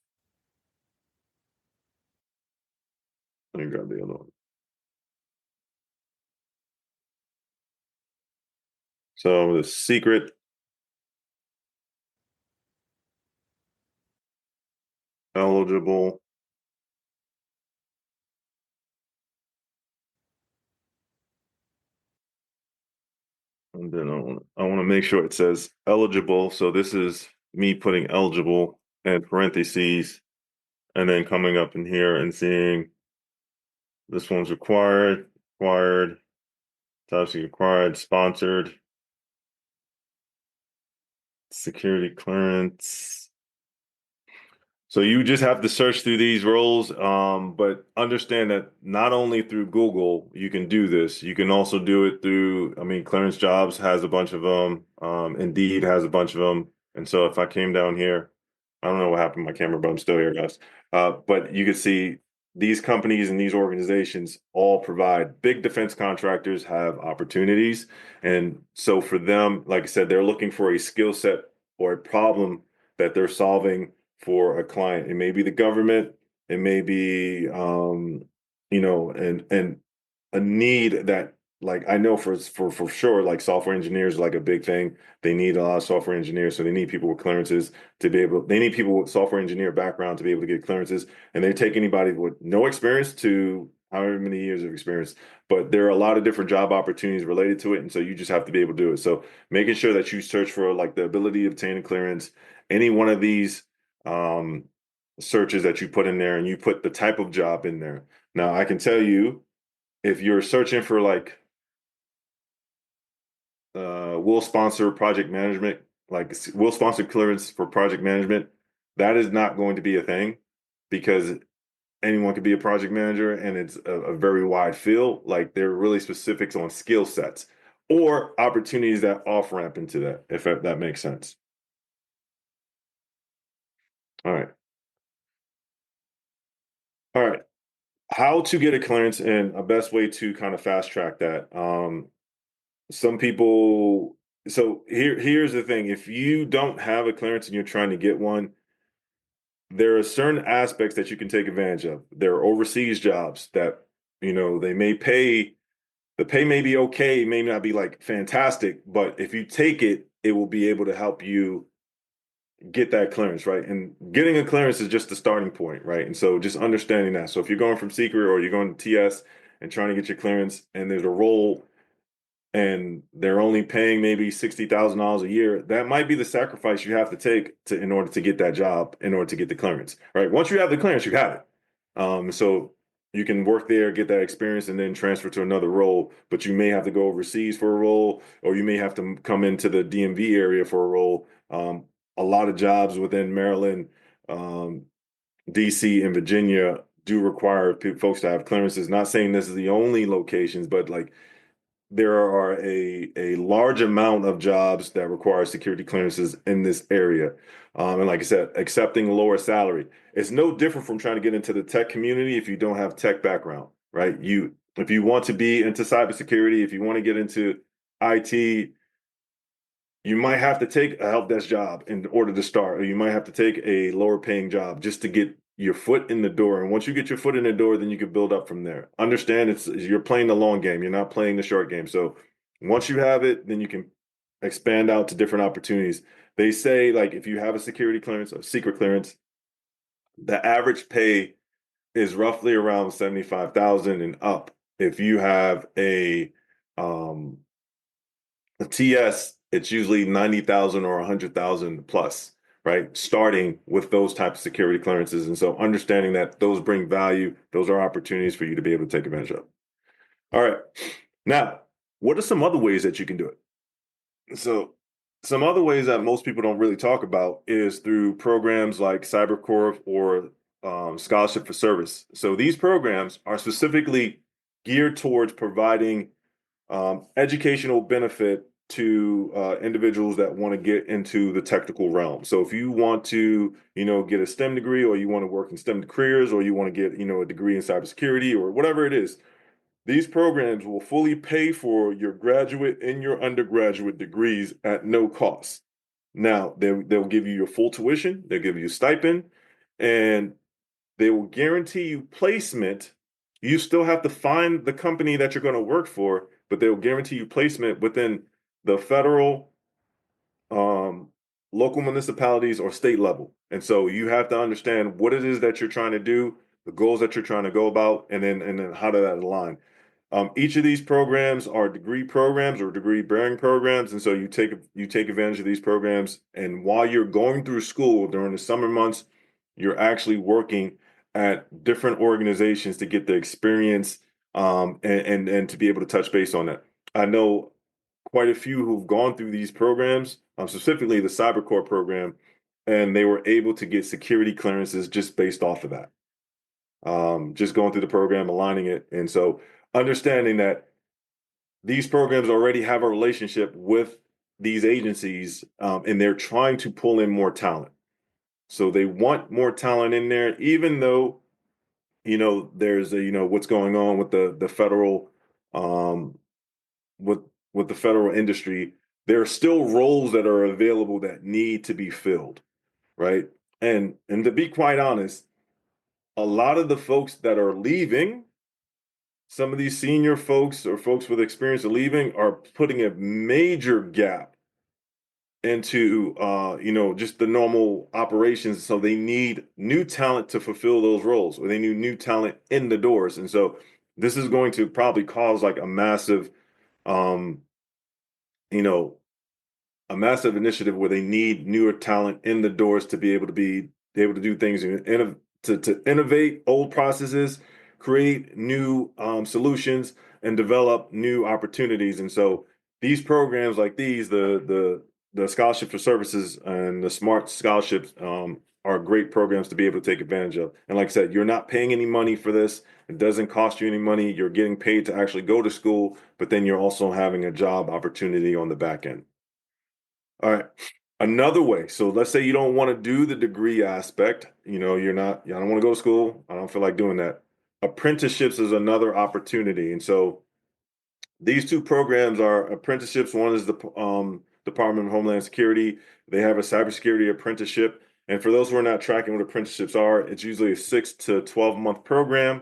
Let me grab the other one. So the secret eligible. And then I want to make sure it says eligible. So this is me putting eligible and parentheses, and then coming up in here and seeing this one's required, it's obviously required, sponsored, security clearance. So you just have to search through these roles, but understand that not only through Google you can do this. You can also do it through, Clearance Jobs has a bunch of them. Indeed has a bunch of them. And so if I came down here, I don't know what happened to my camera, but I'm still here, guys. But you can see these companies and these organizations all provide, big defense contractors have opportunities. And so for them, like I said, they're looking for a skill set or a problem that they're solving for a client. It may be the government, it may be and a need that, like, I know for sure, like software engineers are like a big thing. They need a lot of software engineers, so they need people with clearances to be able, they need people with software engineer background to be able to get clearances. And they take anybody with no experience to however many years of experience. But there are a lot of different job opportunities related to it. And so you just have to be able to do it. So making sure that you search for like the ability to obtain a clearance, any one of these searches that you put in there, and you put the type of job in there. Now, I can tell you, if you're searching for like will sponsor project management, like will sponsor clearance for project management, that is not going to be a thing, because anyone could be a project manager, and it's a very wide field. Like they're really specifics on skill sets or opportunities that off ramp into that, if that makes sense. All right. All right. How to get a clearance and a best way to kind of fast track that. Some people, so here's the thing. If you don't have a clearance and you're trying to get one, there are certain aspects that you can take advantage of. There are overseas jobs that, they may pay, the pay may be okay, may not be like fantastic, but if you take it, it will be able to help you get that clearance, right? And getting a clearance is just the starting point, right? And so just understanding that. So if you're going from secret or you're going to TS and trying to get your clearance, and there's a role and they're only paying maybe $60,000 a year, that might be the sacrifice you have to take in order to get that job, in order to get the clearance, right? Once you have the clearance, you have it. So you can work there, get that experience, and then transfer to another role, but you may have to go overseas for a role, or you may have to come into the DMV area for a role. A lot of jobs within Maryland, DC, and Virginia do require folks to have clearances. Not saying this is the only locations, but like there are a large amount of jobs that require security clearances in this area. And like I said, accepting lower salary. It's no different from trying to get into the tech community if you don't have tech background, right? If you want to be into cybersecurity, if you want to get into IT, you might have to take a help desk job in order to start, or you might have to take a lower paying job just to get your foot in the door. And once you get your foot in the door, then you can build up from there. Understand you're playing the long game. You're not playing the short game. So once you have it, then you can expand out to different opportunities. They say, like, if you have a security clearance, a secret clearance, the average pay is roughly around 75,000 and up. If you have a TS, it's usually 90,000 or 100,000 plus, right? Starting with those types of security clearances. And so understanding that those bring value, those are opportunities for you to be able to take advantage of. All right. Now, what are some other ways that you can do it? So some other ways that most people don't really talk about is through programs like CyberCorp or Scholarship for Service. So these programs are specifically geared towards providing educational benefit to individuals that want to get into the technical realm. So if you want to, get a STEM degree, or you want to work in STEM careers, or you want to get, a degree in cybersecurity or whatever it is, these programs will fully pay for your graduate and your undergraduate degrees at no cost. Now, they'll give you your full tuition, they'll give you a stipend, and they will guarantee you placement. You still have to find the company that you're going to work for, but they'll guarantee you placement within the federal, local municipalities, or state level. And so you have to understand what it is that you're trying to do, the goals that you're trying to go about, and then how does that align. Each of these programs are degree programs or degree bearing programs, and so you take advantage of these programs. And while you're going through school during the summer months, you're actually working at different organizations to get the experience, and to be able to touch base on that. I know quite a few who've gone through these programs, specifically the CyberCorp program, and they were able to get security clearances just based off of that. Just going through the program, aligning it. And so understanding that these programs already have a relationship with these agencies, and they're trying to pull in more talent. So they want more talent in there, even though, there's what's going on with the federal, with the federal industry. There are still roles that are available that need to be filled, right? And to be quite honest, a lot of the folks that are leaving, some of these senior folks or folks with experience of leaving, are putting a major gap into just the normal operations. So they need new talent to fulfill those roles, or they need new talent in the doors. And so this is going to probably cause like a massive initiative where they need newer talent in the doors to be able to do things, and to innovate old processes, create new solutions, and develop new opportunities. And so these programs like these, the Scholarship for Services and the Smart Scholarships, are great programs to be able to take advantage of. And like I said, you're not paying any money for this. It doesn't cost you any money. You're getting paid to actually go to school, but then you're also having a job opportunity on the back end. All right. Another way. So let's say you don't want to do the degree aspect. I don't want to go to school. I don't feel like doing that. Apprenticeships is another opportunity. And so these two programs are apprenticeships. One is the Department of Homeland Security. They have a cybersecurity apprenticeship. And for those who are not tracking what apprenticeships are, it's usually a 6 to 12-month program.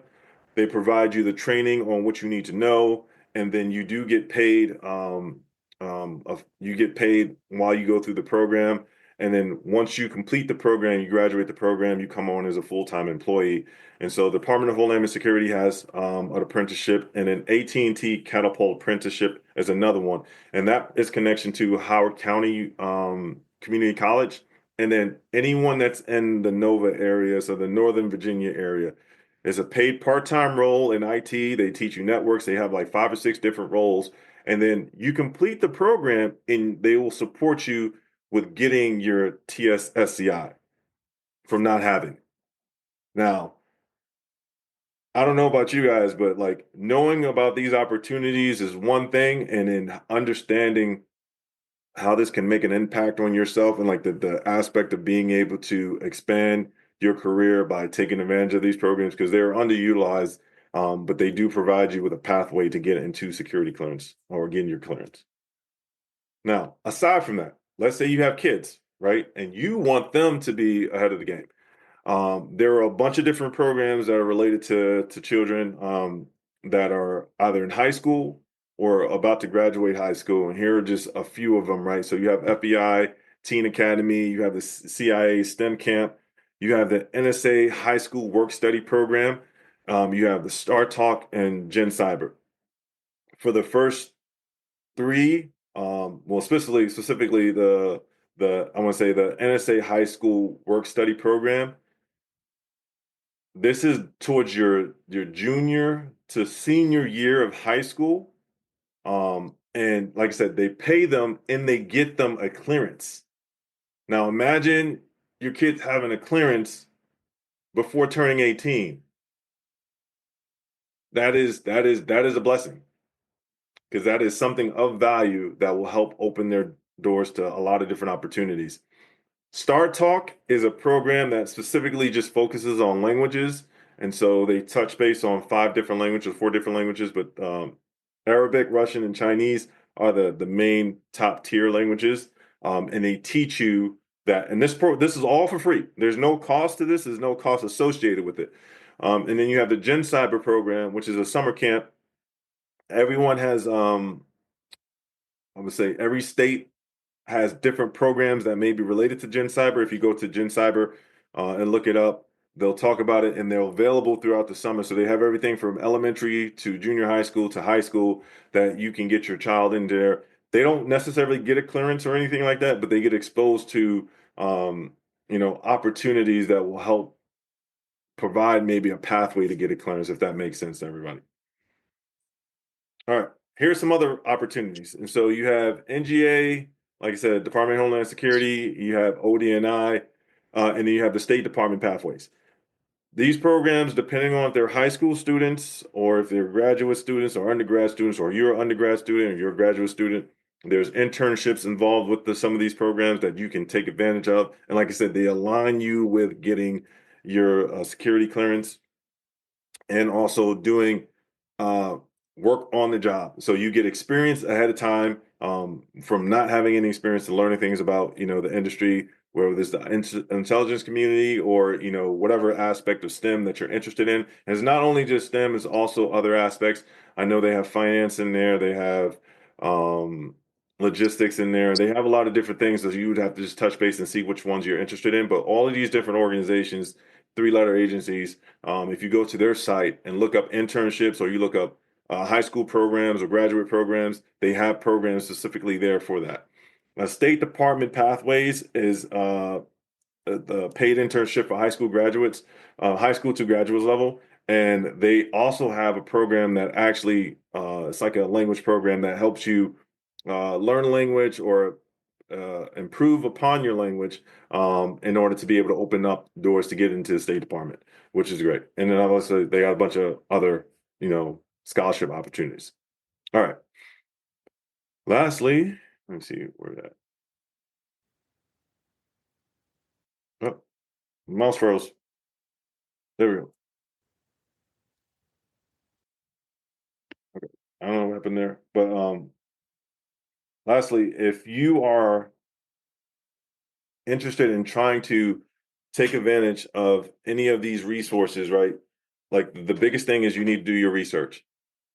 They provide you the training on what you need to know, and then you do get paid. You get paid while you go through the program, And then once you complete the program, you graduate the program, you come on as a full-time employee. And so the Department of Homeland Security has an apprenticeship, and an AT&T Catapult apprenticeship is another one. And that is connection to Howard County Community College. And then anyone that's in the Nova area, so the Northern Virginia area, is a paid part-time role in IT. They teach you networks. They have like 5 or 6 different roles. And then you complete the program and they will support you with getting your TSSCI from not having. Now, I don't know about you guys, but like knowing about these opportunities is one thing, and then understanding how this can make an impact on yourself and like the aspect of being able to expand your career by taking advantage of these programs, because they're underutilized, but they do provide you with a pathway to get into security clearance or getting your clearance. Now, aside from that, let's say you have kids, right? And you want them to be ahead of the game. There are a bunch of different programs that are related to children that are either in high school or about to graduate high school. And here are just a few of them, right? So you have FBI, Teen Academy, you have the CIA STEM Camp, you have the NSA High School Work Study Program, you have the Star Talk and Gen Cyber. For the first 3, well, specifically the I want to say the NSA High School Work Study Program. This is towards your junior to senior year of high school. And like I said, they pay them and they get them a clearance. Now imagine your kids having a clearance before turning 18. That is a blessing, because that is something of value that will help open their doors to a lot of different opportunities. Star Talk is a program that specifically just focuses on languages. And so they touch base on 5 different languages, 4 different languages, but Arabic, Russian, and Chinese are the main top tier languages. And they teach you that, and this is all for free. There's no cost to this. There's no cost associated with it. And then you have the Gen Cyber program, which is a summer camp. Everyone has, I would say every state has different programs that may be related to Gen Cyber. If you go to Gen Cyber and look it up, they'll talk about it, and they're available throughout the summer. So they have everything from elementary to junior high school to high school that you can get your child in there. They don't necessarily get a clearance or anything like that, but they get exposed to opportunities that will help provide maybe a pathway to get a clearance, if that makes sense to everybody. All right, here's some other opportunities. And so you have NGA, like I said, Department of Homeland Security, you have ODNI, and then you have the State Department pathways. These programs, depending on if they're high school students or if they're graduate students or undergrad students, or you're an undergrad student or you're a graduate student, there's internships involved with some of these programs that you can take advantage of. And like I said, they align you with getting your security clearance and also doing work on the job. So you get experience ahead of time, from not having any experience to learning things about, the industry, whether it's the intelligence community or, whatever aspect of STEM that you're interested in. And it's not only just STEM, it's also other aspects. I know they have finance in there. They have logistics in there. They have a lot of different things that you would have to just touch base and see which ones you're interested in. But all of these different organizations, 3-letter agencies, if you go to their site and look up internships, or you look up high school programs or graduate programs, they have programs specifically there for that. State Department Pathways is the paid internship for high school graduates, high school to graduate level. And they also have a program that actually, it's like a language program that helps you learn language or improve upon your language in order to be able to open up doors to get into the State Department, which is great. And then obviously they got a bunch of other, scholarship opportunities. All right. Lastly, let me see where that. Oh, mouse froze. There we go. Okay. I don't know what happened there, but lastly, if you are interested in trying to take advantage of any of these resources, right? Like the biggest thing is you need to do your research.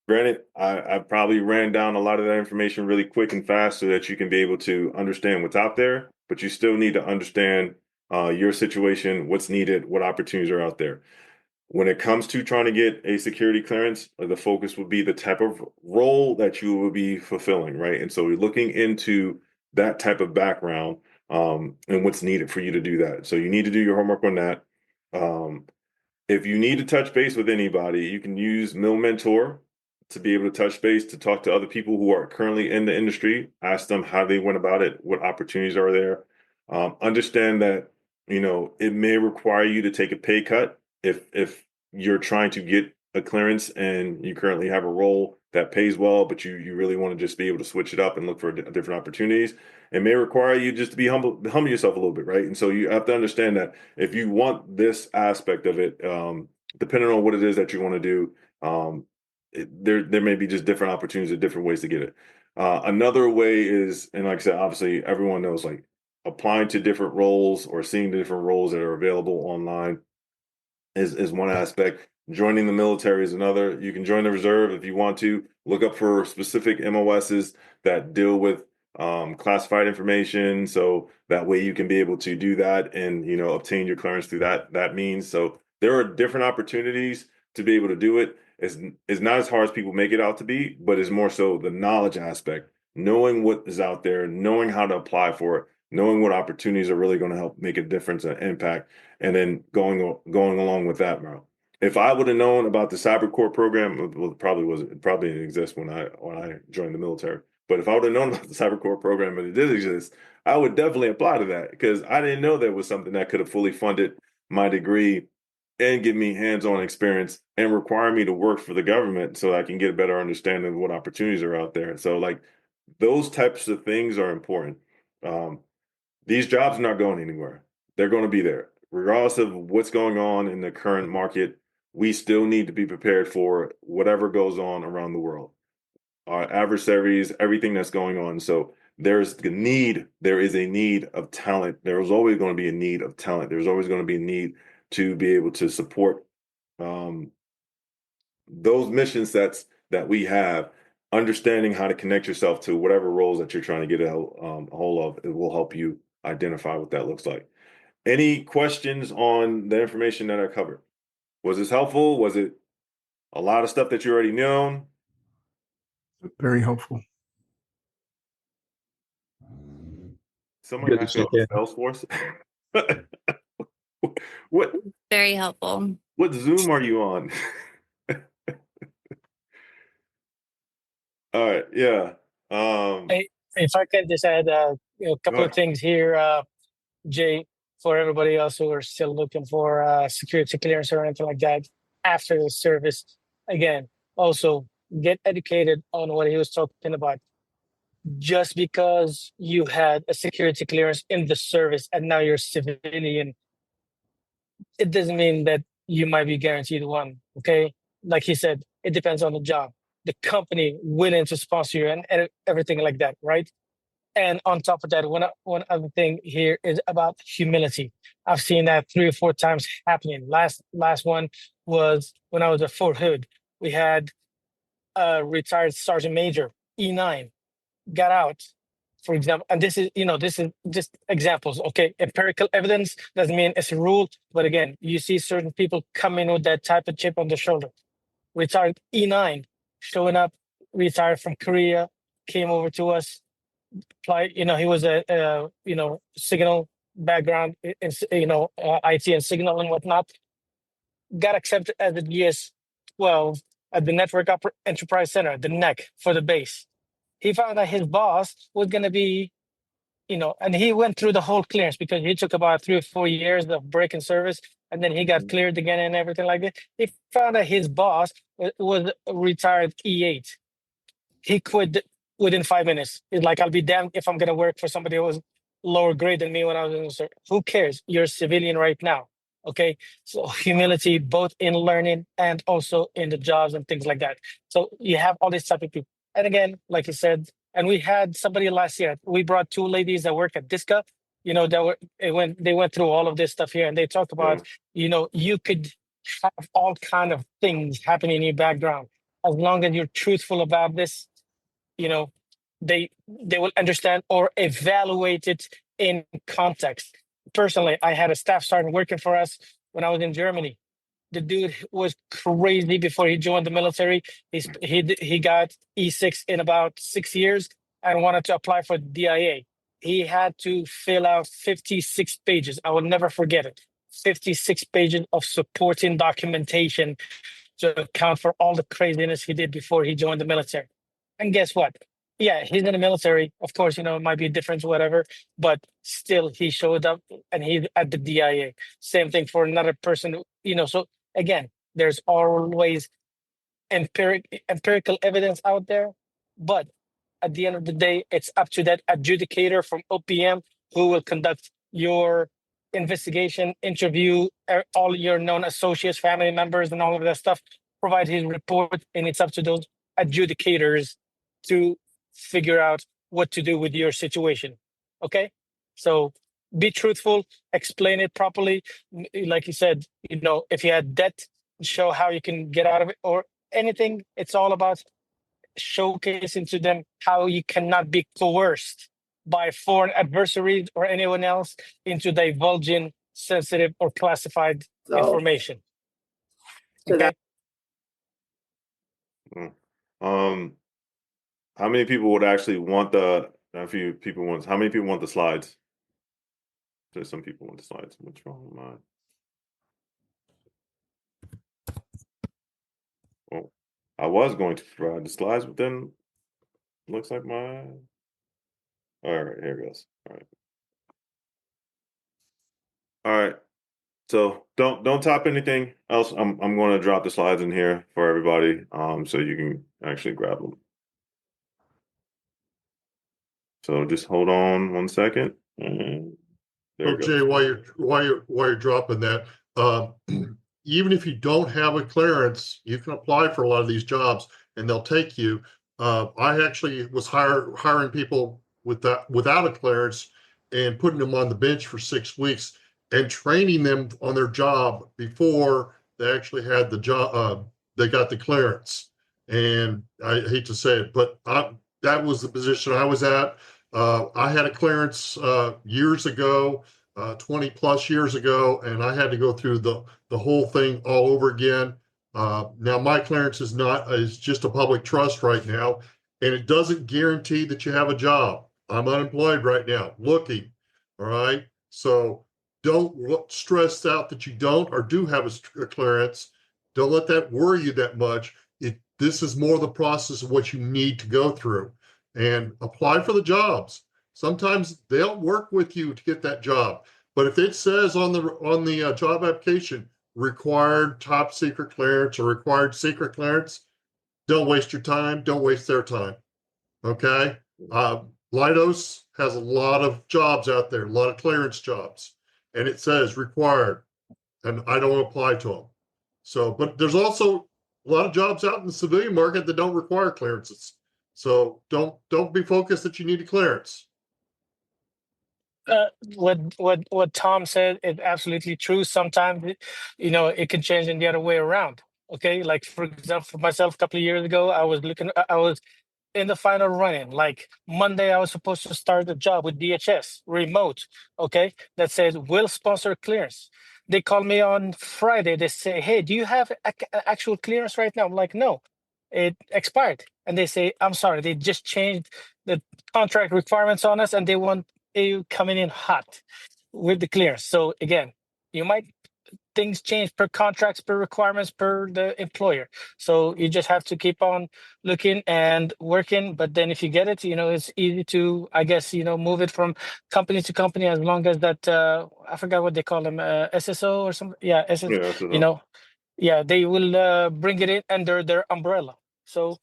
Granted, I probably ran down a lot of that information really quick and fast so that you can be able to understand what's out there. but you still need to understand your situation, what's needed, what opportunities are out there. When it comes to trying to get a security clearance, the focus would be the type of role that you will be fulfilling, right? And so we're looking into that type of background and what's needed for you to do that. So you need to do your homework on that. If you need to touch base with anybody, you can use Mill Mentor to be able to touch base, to talk to other people who are currently in the industry, ask them how they went about it, what opportunities are there. Understand that, it may require you to take a pay cut if you're trying to get a clearance and you currently have a role that pays well, but you really want to just be able to switch it up and look for different opportunities. It may require you just to be humble yourself a little bit, right? And so you have to understand that if you want this aspect of it, depending on what it is that you want to do, there may be just different opportunities or different ways to get it. Another way is, and like I said, obviously everyone knows, like applying to different roles or seeing the different roles that are available online is one aspect. Joining the military is another. You can join the reserve if you want to. Look up for specific MOSs that deal with classified information, so that way you can be able to do that and obtain your clearance through that means. So there are different opportunities to be able to do it. It's not as hard as people make it out to be, but it's more so the knowledge aspect, knowing what is out there, knowing how to apply for it, knowing what opportunities are really going to help make a difference and impact, and then going along with that, bro. If I would have known about the Cyber Corps program, well, it probably didn't exist when I joined the military. But if I would have known about the Cyber Corps program and it did exist, I would definitely apply to that, because I didn't know there was something that could have fully funded my degree and give me hands-on experience and require me to work for the government so I can get a better understanding of what opportunities are out there. So like those types of things are important. These jobs are not going anywhere. They're going to be there. Regardless of what's going on in the current market, we still need to be prepared for whatever goes on around the world. Our adversaries, everything that's going on. So there is a need of talent. There is always going to be a need of talent. There's always going to be a need to be able to support those mission sets that we have. Understanding how to connect yourself to whatever roles that you're trying to get a hold of, it will help you identify what that looks like. Any questions on the information that I covered? Was this helpful? Was it a lot of stuff that you already know? Very helpful. Somebody Good to asked me check about Salesforce. what Very helpful. what Zoom are you on? All right, yeah. If I can just add a couple of things here, Jay, for everybody else who are still looking for security clearance or anything like that after the service. Again, also get educated on what he was talking about. Just because you had a security clearance in the service and now you're civilian, it doesn't mean that you might be guaranteed one. Okay, like he said, it depends on the job, the company willing to sponsor you, and everything like that, right? And on top of that, one other thing here is about humility. I've seen that 3 or 4 times happening. Last one was when I was at Fort Hood. We had a retired sergeant major, E9, got out, for example. And this is just examples. Okay, empirical evidence doesn't mean it's a rule, but again, you see certain people come in with that type of chip on the shoulder. Retired E9 showing up, retired from Korea, came over to us. He was a signal background in IT and signal and whatnot. Got accepted as the GS-12 at the Network Enterprise Center, the NEC for the base. He found that his boss was going to be, and he went through the whole clearance because he took about 3 or 4 years of break in service, and then he got cleared again and everything like that. He found that his boss was a retired E8. He quit within 5 minutes. He's like, I'll be damned if I'm going to work for somebody who was lower grade than me when I was in the service. Who cares? You're a civilian right now. Okay. So humility, both in learning and also in the jobs and things like that. So you have all these type of people. And again, like you said, and we had somebody last year, we brought 2 ladies that work at Disca, they went through all of this stuff here, and they talked about, you could have all kind of things happening in your background. As long as you're truthful about this, they will understand or evaluate it in context. Personally, I had a staff sergeant working for us when I was in Germany. The dude was crazy before he joined the military. He got E6 in about 6 years and wanted to apply for DIA. He had to fill out 56 pages. I will never forget it. 56 pages of supporting documentation to account for all the craziness he did before he joined the military. And guess what? Yeah, he's in the military. Of course, it might be a difference, whatever, but still he showed up and he's at the DIA. Same thing for another person, so again, there's always empirical evidence out there, but at the end of the day, it's up to that adjudicator from OPM who will conduct your investigation, interview all your known associates, family members, and all of that stuff, provide his report, and it's up to those adjudicators to figure out what to do with your situation. Okay? So be truthful, explain it properly. Like you said, if you had debt, show how you can get out of it or anything. It's all about showcasing to them how you cannot be coerced by foreign adversaries or anyone else into divulging sensitive or classified information. Okay. How many people would actually want how many people want the slides? There's some people want the slides. What's wrong with mine? Well, I was going to provide the slides, but then looks like all right, here it goes. All right. So don't type anything else. I'm going to drop the slides in here for everybody, so you can actually grab them. So just hold on 1 second. And there it goes. Jay, while you're dropping that, even if you don't have a clearance, you can apply for a lot of these jobs and they'll take you. I actually was hiring people without a clearance and putting them on the bench for 6 weeks and training them on their job before they actually had the job. They got the clearance. And I hate to say it, but that was the position I was at. I had a clearance years ago, 20 plus years ago, and I had to go through the whole thing all over again. Now my clearance is just a public trust right now, and it doesn't guarantee that you have a job. I'm unemployed right now, looking. All right. So don't stress out that you don't or do have a clearance. Don't let that worry you that much. This is more the process of what you need to go through. And apply for the jobs. Sometimes they'll work with you to get that job. But if it says on the job application, required top secret clearance or required secret clearance, don't waste your time. Don't waste their time. Okay. Leidos has a lot of jobs out there, a lot of clearance jobs, and it says required, and I don't apply to them. So, but there's also a lot of jobs out in the civilian market that don't require clearances. So don't be focused that you need a clearance. What Tom said is absolutely true. Sometimes it can change in the other way around. Okay, like for example, for myself, a couple of years ago, I was in the final running. Like Monday, I was supposed to start a job with DHS remote. Okay, that says will sponsor clearance. They call me on Friday. They say, "Hey, do you have actual clearance right now?" I'm like, "No, it expired." And they say, "I'm sorry, they just changed the contract requirements on us, and they want you coming in hot with the clearance." So again, things change per contracts, per requirements, per the employer. So you just have to keep on looking and working. But then if you get it, it's easy to, I guess, move it from company to company as long as that, I forgot what they call them, SSO or something. Yeah, SSO. Yeah, they will bring it in under their umbrella. So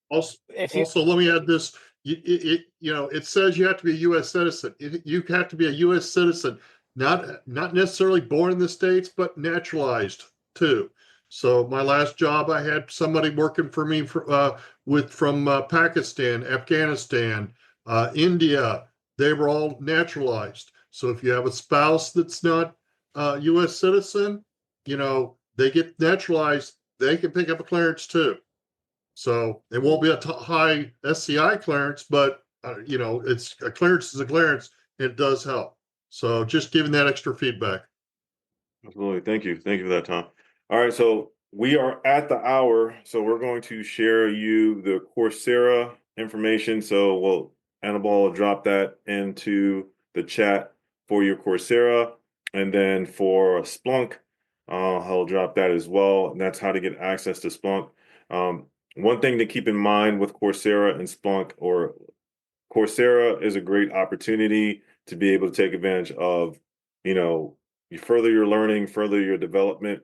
also, let me add this. It says you have to be a U.S. citizen. You have to be a U.S. citizen, not necessarily born in the States, but naturalized too. So my last job, I had somebody working for me from Pakistan, Afghanistan, India. They were all naturalized. So if you have a spouse that's not a U.S. citizen, they get naturalized. They can pick up a clearance too. So it won't be a high SCI clearance, but it's a clearance is a clearance. It does help. So just giving that extra feedback. Absolutely. Thank you. Thank you for that, Tom. All right. So we are at the hour. So we're going to share you the Coursera information. So Annabelle will drop that into the chat for your Coursera. And then for Splunk, I'll drop that as well. And that's how to get access to Splunk. One thing to keep in mind with Coursera and Splunk, or Coursera is a great opportunity to be able to take advantage of, you further your learning, further your development.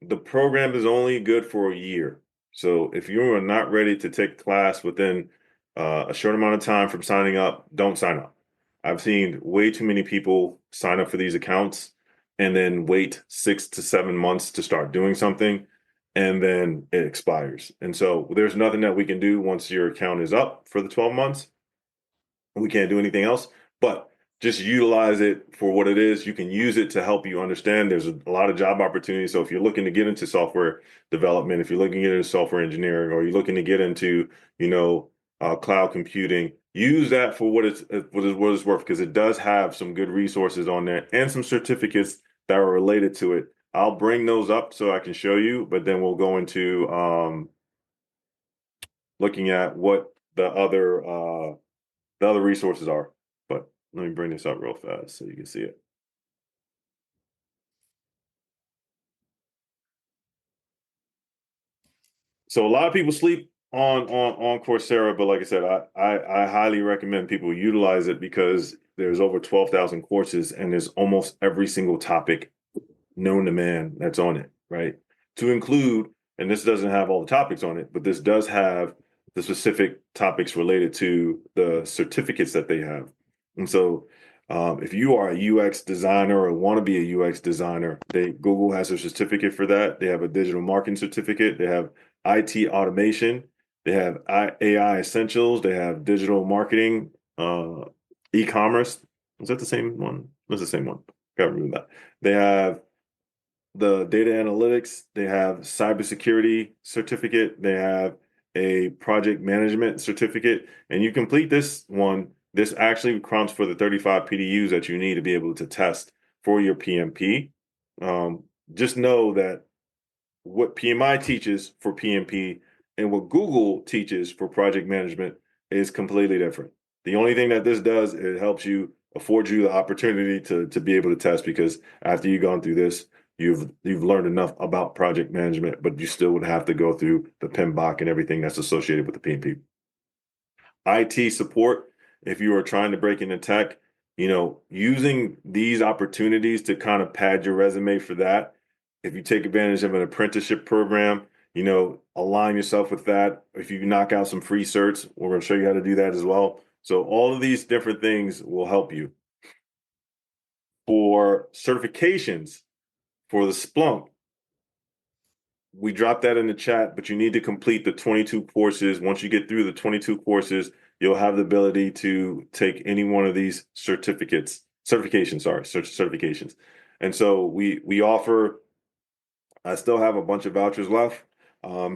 The program is only good for a year. So if you are not ready to take class within a short amount of time from signing up, don't sign up. I've seen way too many people sign up for these accounts and then wait 6 to 7 months to start doing something, and then it expires. And so there's nothing that we can do once your account is up for the 12 months. We can't do anything else, but just utilize it for what it is. You can use it to help you understand. There's a lot of job opportunities. So if you're looking to get into software development, if you're looking to get into software engineering, or you're looking to get into, cloud computing, use that for what it's worth, because it does have some good resources on there and some certificates that are related to it. I'll bring those up so I can show you, but then we'll go into looking at what the other resources are. But let me bring this up real fast so you can see it. So a lot of people sleep on Coursera, but like I said, I highly recommend people utilize it, because there's over 12,000 courses and there's almost every single topic known to man that's on it, right? To include, and this doesn't have all the topics on it, but this does have the specific topics related to the certificates that they have. And so if you are a UX designer or want to be a UX designer, Google has a certificate for that. They have a digital marketing certificate. They have IT automation. They have AI essentials. They have digital marketing, e-commerce. Is that the same one? That's the same one. Can't remember that. They have the data analytics. They have cybersecurity certificate. They have a project management certificate. And you complete this one, this actually counts for the 35 PDUs that you need to be able to test for your PMP. Just know that what PMI teaches for PMP and what Google teaches for project management is completely different. The only thing that this does, it helps you, affords you the opportunity to be able to test, because after you've gone through this, you've learned enough about project management, but you still would have to go through the PMBOK and everything that's associated with the PMP. IT support, if you are trying to break into tech, using these opportunities to kind of pad your resume for that. If you take advantage of an apprenticeship program, align yourself with that. If you knock out some free certs, we're going to show you how to do that as well. So all of these different things will help you. For certifications, for the Splunk, we dropped that in the chat, but you need to complete the 22 courses. Once you get through the 22 courses, you'll have the ability to take any one of these certifications. And so we offer, I still have a bunch of vouchers left.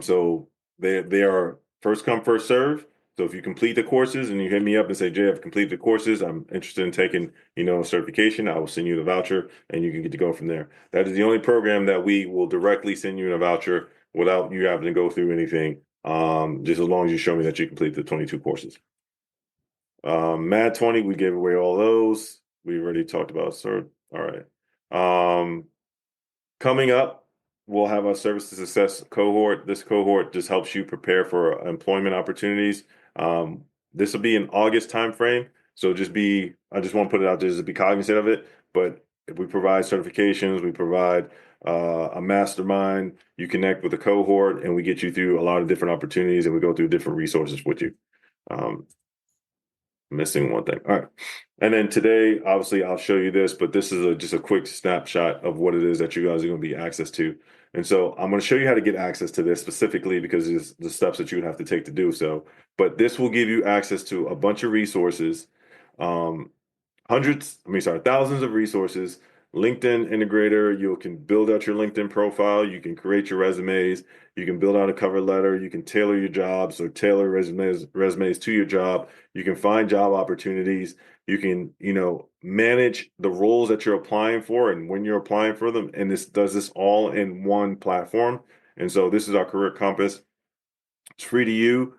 So they are first come, first serve. So if you complete the courses and you hit me up and say, Jay, I've completed the courses, I'm interested in taking, a certification, I will send you the voucher and you can get to go from there. That is the only program that we will directly send you a voucher without you having to go through anything. Just as long as you show me that you complete the 22 courses. Mad 20, we gave away all those. We already talked about, sir. All right. Coming up, we'll have our service to success cohort. This cohort just helps you prepare for employment opportunities. This will be an August timeframe. So I just want to put it out there to be cognizant of it. But if we provide certifications, we provide a mastermind, you connect with a cohort, and we get you through a lot of different opportunities, and we go through different resources with you. Missing one thing. All right. And then today, obviously, I'll show you this, but this is just a quick snapshot of what it is that you guys are going to be access to. And so I'm going to show you how to get access to this specifically, because it's the steps that you would have to take to do so. But this will give you access to a bunch of resources, thousands of resources LinkedIn integrator. You can build out your LinkedIn profile. You can create your resumes. You can build out a cover letter. You can tailor your jobs or tailor resumes to your job. You can find job opportunities. You can, manage the roles that you're applying for and when you're applying for them. And this does this all in one platform. And so this is our Career Compass. It's free to you.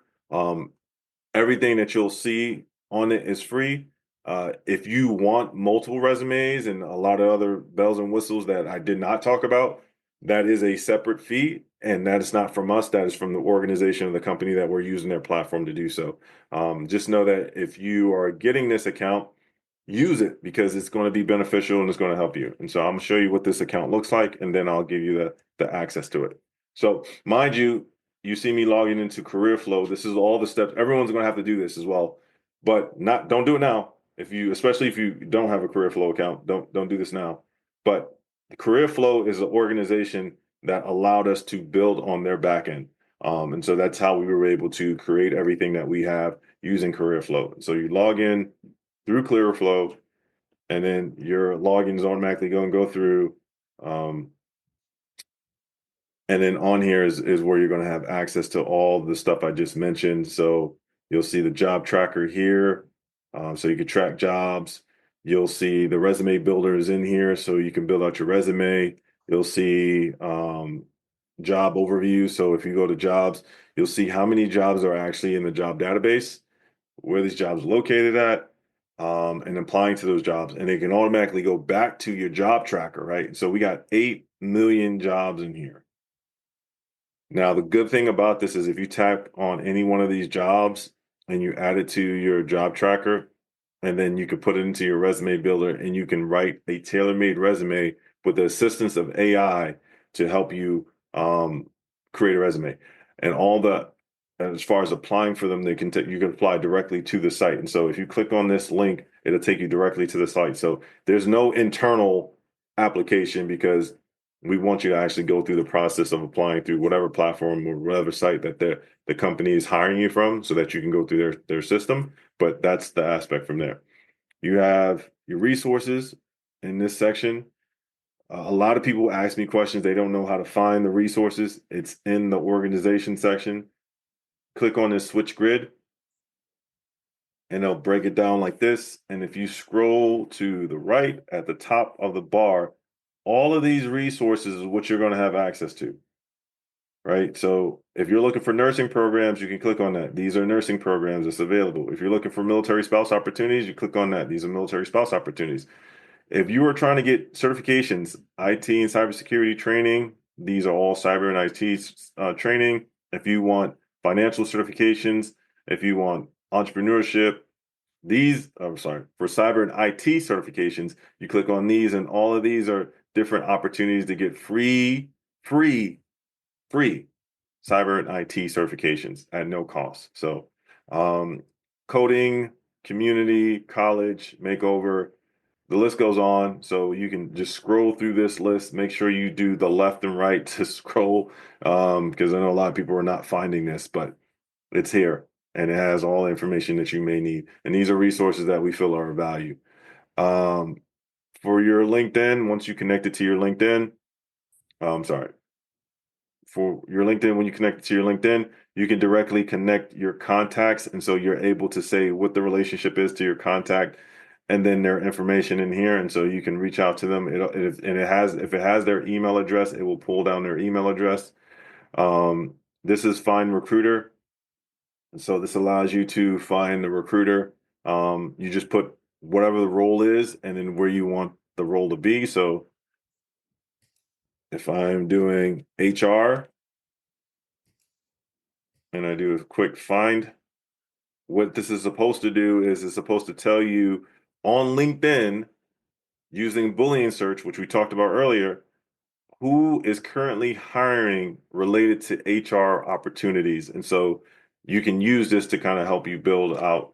Everything that you'll see on it is free. If you want multiple resumes and a lot of other bells and whistles that I did not talk about, that is a separate fee. And that is not from us. That is from the organization of the company that we're using their platform to do so. Just know that if you are getting this account, use it because it's going to be beneficial and it's going to help you. And so I'm going to show you what this account looks like, and then I'll give you the access to it. So mind you, you see me logging into Career Flow. This is all the steps. Everyone's going to have to do this as well, but don't do it now. Especially if you don't have a Career Flow account, don't do this now. But the Career Flow is an organization that allowed us to build on their backend. And so that's how we were able to create everything that we have using Career Flow. So you log in through ClearFlow, and then your login is automatically going to go through. And then on here is where you're going to have access to all the stuff I just mentioned. So you'll see the job tracker here. So you can track jobs. You'll see the resume builder is in here, so you can build out your resume. You'll see job overview. So if you go to jobs, you'll see how many jobs are actually in the job database, where these jobs are located at, and applying to those jobs. And they can automatically go back to your job tracker, right? So we got 8 million jobs in here. Now, the good thing about this is if you tap on any one of these jobs and you add it to your job tracker, and then you can put it into your resume builder and you can write a tailor-made resume with the assistance of AI to help you create a resume. And as far as applying for them, you can apply directly to the site. And so if you click on this link, it'll take you directly to the site. So there's no internal application because we want you to actually go through the process of applying through whatever platform or whatever site that the company is hiring you from so that you can go through their system. But that's the aspect from there. You have your resources in this section. A lot of people ask me questions. They don't know how to find the resources. It's in the organization section. Click on this switch grid and they'll break it down like this. And if you scroll to the right at the top of the bar, all of these resources is what you're going to have access to, right? So if you're looking for nursing programs, you can click on that. These are nursing programs that's available. If you're looking for military spouse opportunities, you click on that. These are military spouse opportunities. If you are trying to get certifications, IT and cybersecurity training, these are all cyber and IT training. If you want financial certifications, if you want entrepreneurship, for cyber and IT certifications, you click on these, and all of these are different opportunities to get free cyber and IT certifications at no cost. So, coding, community, college, makeover, the list goes on. So you can just scroll through this list. Make sure you do the left and right to scroll, because I know a lot of people are not finding this, but it's here and it has all the information that you may need. And these are resources that we feel are of value. For your LinkedIn, once you connect it to your LinkedIn, for your LinkedIn, when you connect it to your LinkedIn, you can directly connect your contacts. And so you're able to say what the relationship is to your contact and then their information in here. And so you can reach out to them. If it has their email address, it will pull down their email address. This is Find Recruiter. And so this allows you to find the recruiter. You just put whatever the role is and then where you want the role to be. So if I'm doing HR and I do a quick find, what this is supposed to do is it's supposed to tell you on LinkedIn using Boolean search, which we talked about earlier, who is currently hiring related to HR opportunities. And so you can use this to kind of help you build out,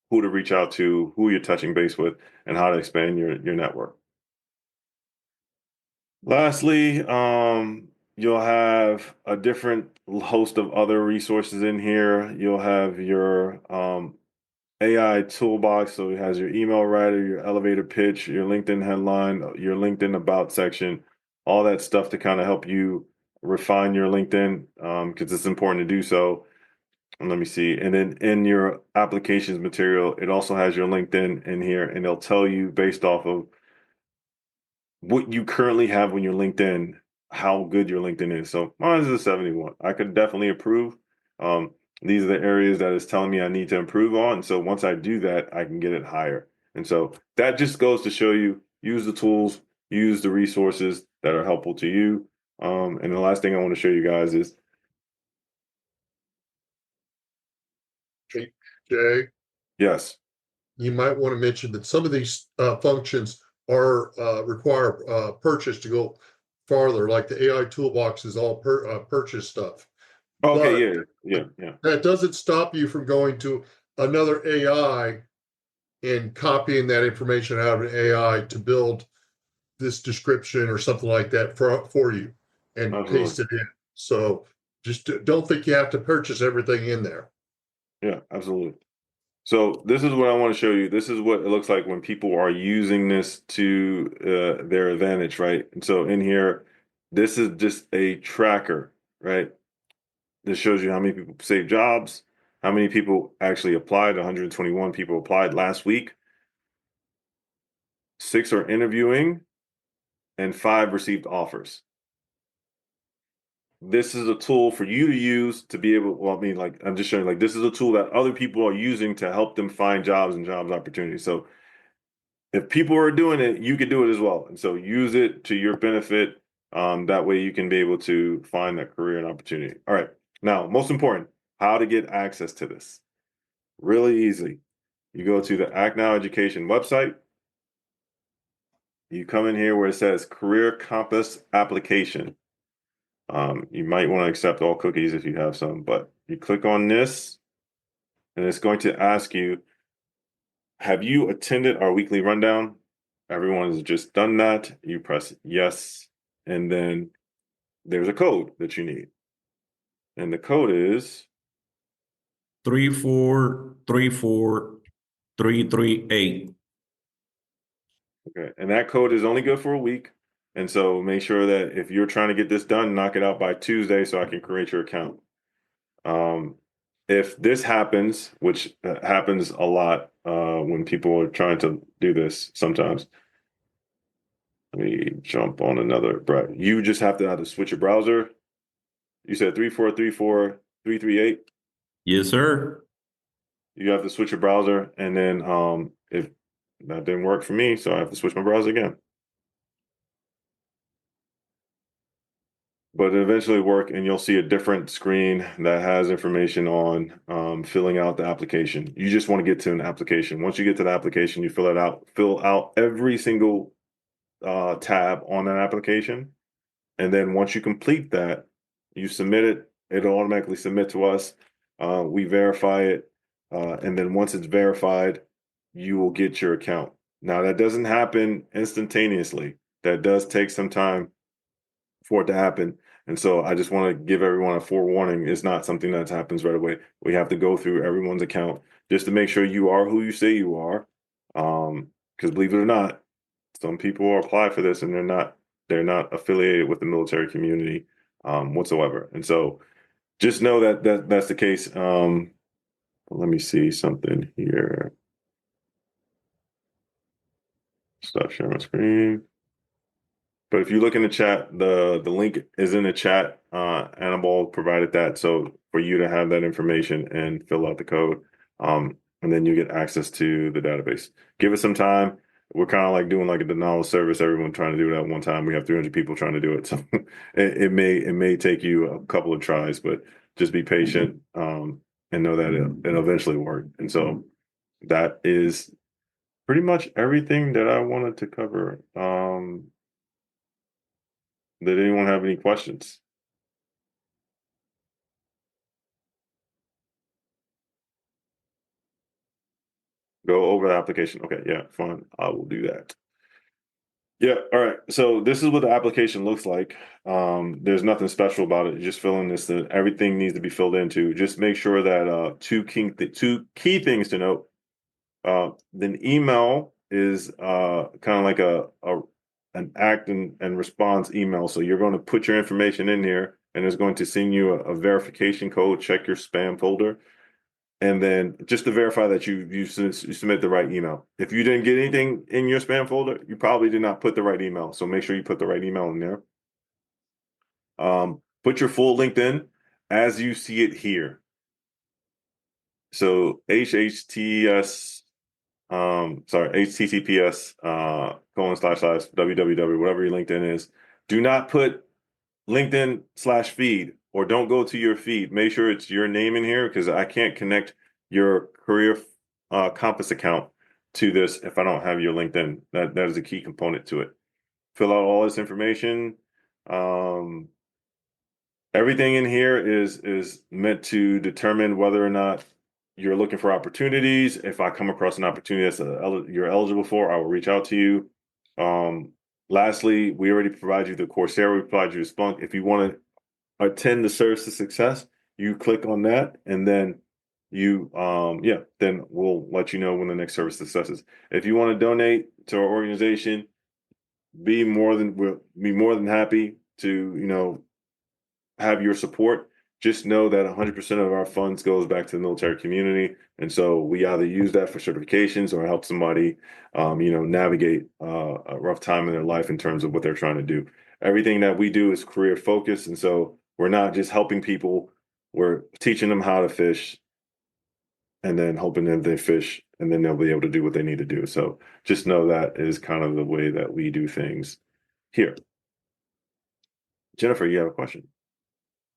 who to reach out to, who you're touching base with, and how to expand your network. Lastly, you'll have a different host of other resources in here. You'll have your AI toolbox. So it has your email writer, your elevator pitch, your LinkedIn headline, your LinkedIn about section, all that stuff to kind of help you refine your LinkedIn, because it's important to do so. And let me see. And then in your applications material, it also has your LinkedIn in here, and it'll tell you based off of what you currently have on your LinkedIn, how good your LinkedIn is. So mine is a 71. I could definitely improve. These are the areas that it's telling me I need to improve on. So once I do that, I can get it higher. And so that just goes to show you, use the tools, use the resources that are helpful to you. And the last thing I want to show you guys is, Jay, yes. you might want to mention that some of these functions are require purchase to go farther, like the AI toolbox is all purchase stuff. Okay, But yeah. that doesn't stop you from going to another AI and copying that information out of an AI to build this description or something like that for you and Absolutely. paste it in. So just don't think you have to purchase everything in there. Yeah, absolutely. So this is what I want to show you. This is what it looks like when people are using this to their advantage, right? And so in here, this is just a tracker, right? This shows you how many people saved jobs, how many people actually applied. 121 people applied last week. 6 are interviewing, and 5 received offers. This is a tool for you to use to be able, well, I mean, like, I'm just showing, like, this is a tool that other people are using to help them find jobs and jobs opportunities. So if people are doing it, you could do it as well. And so use it to your benefit. That way you can be able to find that career and opportunity. All right. Now, most important, how to get access to this. Really easy. You go to the Act Now Education website. You come in here where it says Career Compass Application. You might want to accept all cookies if you have some, but you click on this, and it's going to ask you, have you attended our weekly rundown? Everyone has just done that. You press yes, and then there's a code that you need. And the code is 3434338. okay. And that code is only good for a week. And so make sure that if you're trying to get this done, knock it out by Tuesday so I can create your account. If this happens, which happens a lot when people are trying to do this sometimes, let me jump on another. Brett, you just have to switch your browser. You said 3434338. Yes, sir. You have to switch your browser, and then if that didn't work for me, so I have to switch my browser again. But it eventually work, and you'll see a different screen that has information on filling out the application. You just want to get to an application. Once you get to the application, you fill it out, fill out every single tab on that application. And then once you complete that, you submit it, it'll automatically submit to us. We verify it. And then once it's verified, you will get your account. Now, that doesn't happen instantaneously. That does take some time for it to happen. And so I just want to give everyone a forewarning. It's not something that happens right away. We have to go through everyone's account just to make sure you are who you say you are. Because believe it or not, some people apply for this and they're not affiliated with the military community whatsoever. And so just know that that's the case. Let me see something here. Stop sharing my screen. But if you look in the chat, the link is in the chat. Annabelle provided that so for you to have that information and fill out the code. And then you get access to the database. Give it some time. We're kind of like doing like a denial of service. Everyone trying to do it at one time. We have 300 people trying to do it. So it may take you a couple of tries, but just be patient and know that it'll eventually work. And so that is pretty much everything that I wanted to cover. Did anyone have any questions? Go over the application. Okay, yeah, fine. I will do that. Yeah, all right. So this is what the application looks like. There's nothing special about it. You just fill in this. Everything needs to be filled into. Just make sure that two key things to note. Then email is kind of like an act and response email. So you're going to put your information in here, and it's going to send you a verification code. Check your spam folder, and then just to verify that you submit the right email. If you didn't get anything in your spam folder, you probably did not put the right email. So make sure you put the right email in there. Put your full LinkedIn as you see it here. So HTTPS :// whatever your LinkedIn is. Do not put LinkedIn/feed, or don't go to your feed. Make sure it's your name in here, because I can't connect your career compass account to this if I don't have your LinkedIn. That is a key component to it. Fill out all this information. Everything in here is meant to determine whether or not you're looking for opportunities. If I come across an opportunity that's you're eligible for, I will reach out to you. Lastly, we already provide you the Coursera, we provide you the Splunk. If you want to attend the Service to Success, you click on that, and then then we'll let you know when the next Service to Success is. If you want to donate to our organization, we'll be more than happy to have your support. Just know that 100% of our funds goes back to the military community, and so we either use that for certifications or help somebody, navigate a rough time in their life in terms of what they're trying to do. Everything that we do is career focused, and so we're not just helping people; we're teaching them how to fish, and then hoping that they fish, and then they'll be able to do what they need to do. So just know that is kind of the way that we do things here. Jennifer, you have a question?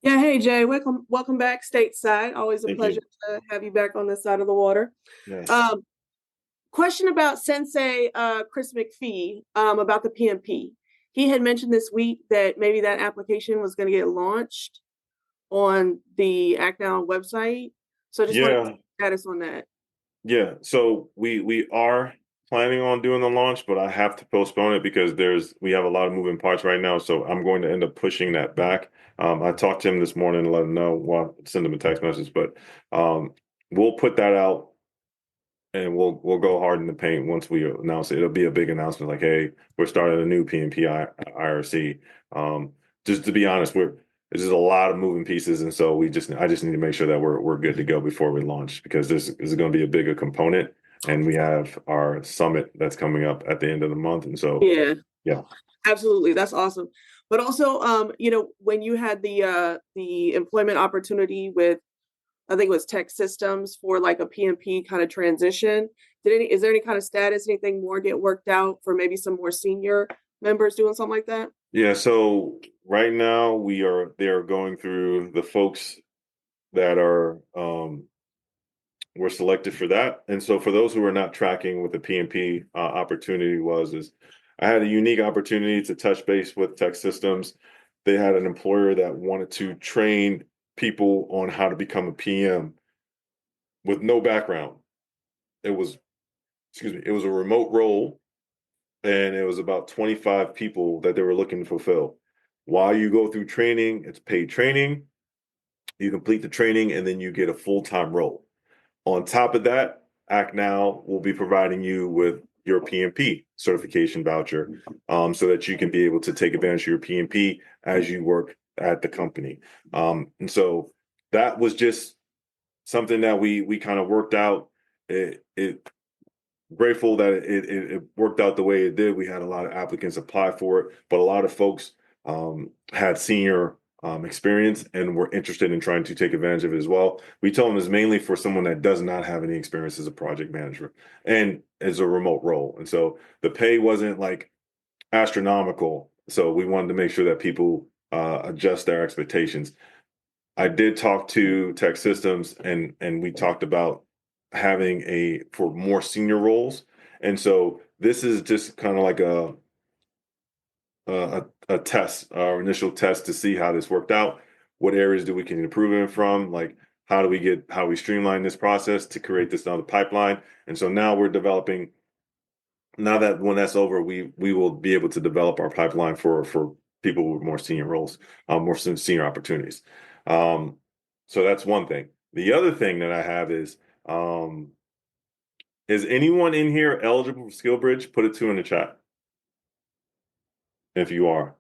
Yeah, hey Jay, welcome back stateside. Always a Thank pleasure to have you back on this side of the water. Yes. Question about Sensei Chris McPhee about the PMP. He had mentioned this week that maybe that application was going to get launched on the Act Now website. So just want to status on that. Yeah, so we are planning on doing the launch, but I have to postpone it because we have a lot of moving parts right now. So I'm going to end up pushing that back. I talked to him this morning and let him know. Well, send him a text message, but we'll put that out, and we'll go hard in the paint once we announce it. It'll be a big announcement, like, hey, we're starting a new PMP IRC. Just to be honest, there's just a lot of moving pieces, and so I just need to make sure that we're good to go before we launch, because this is going to be a bigger component, and we have our summit that's coming up at the end of the month, and so yeah, absolutely, that's awesome. But also, when you had the employment opportunity with, I think it was Tech Systems, for like a PMP kind of transition, is there any kind of status, anything more get worked out for maybe some more senior members doing something like that? Yeah, so right now they are going through the folks that were selected for that. And so for those who are not tracking what the PMP opportunity is I had a unique opportunity to touch base with Tech Systems. They had an employer that wanted to train people on how to become a PM with no background. It was a remote role, and it was about 25 people that they were looking to fulfill. While you go through training, it's paid training. You complete the training, and then you get a full-time role. On top of that, Act Now will be providing you with your PMP certification voucher, so that you can be able to take advantage of your PMP as you work at the company. And so that was just something that we kind of worked out. Grateful that it worked out the way it did. We had a lot of applicants apply for it, but a lot of folks had senior experience and were interested in trying to take advantage of it as well. We told them it's mainly for someone that does not have any experience as a project manager and as a remote role. And so the pay wasn't like astronomical. So we wanted to make sure that people adjust their expectations. I did talk to Tech Systems, and we talked about having for more senior roles. And so this is just kind of like a test, our initial test, to see how this worked out. What areas do we can improve it from? Like, how we streamline this process to create this another pipeline. And so now we're developing. Now that when that's over, we will be able to develop our pipeline for people with more senior roles, more senior opportunities. So that's one thing. The other thing that I have is Is anyone in here eligible for SkillBridge? Put a 2 in the chat. If you are.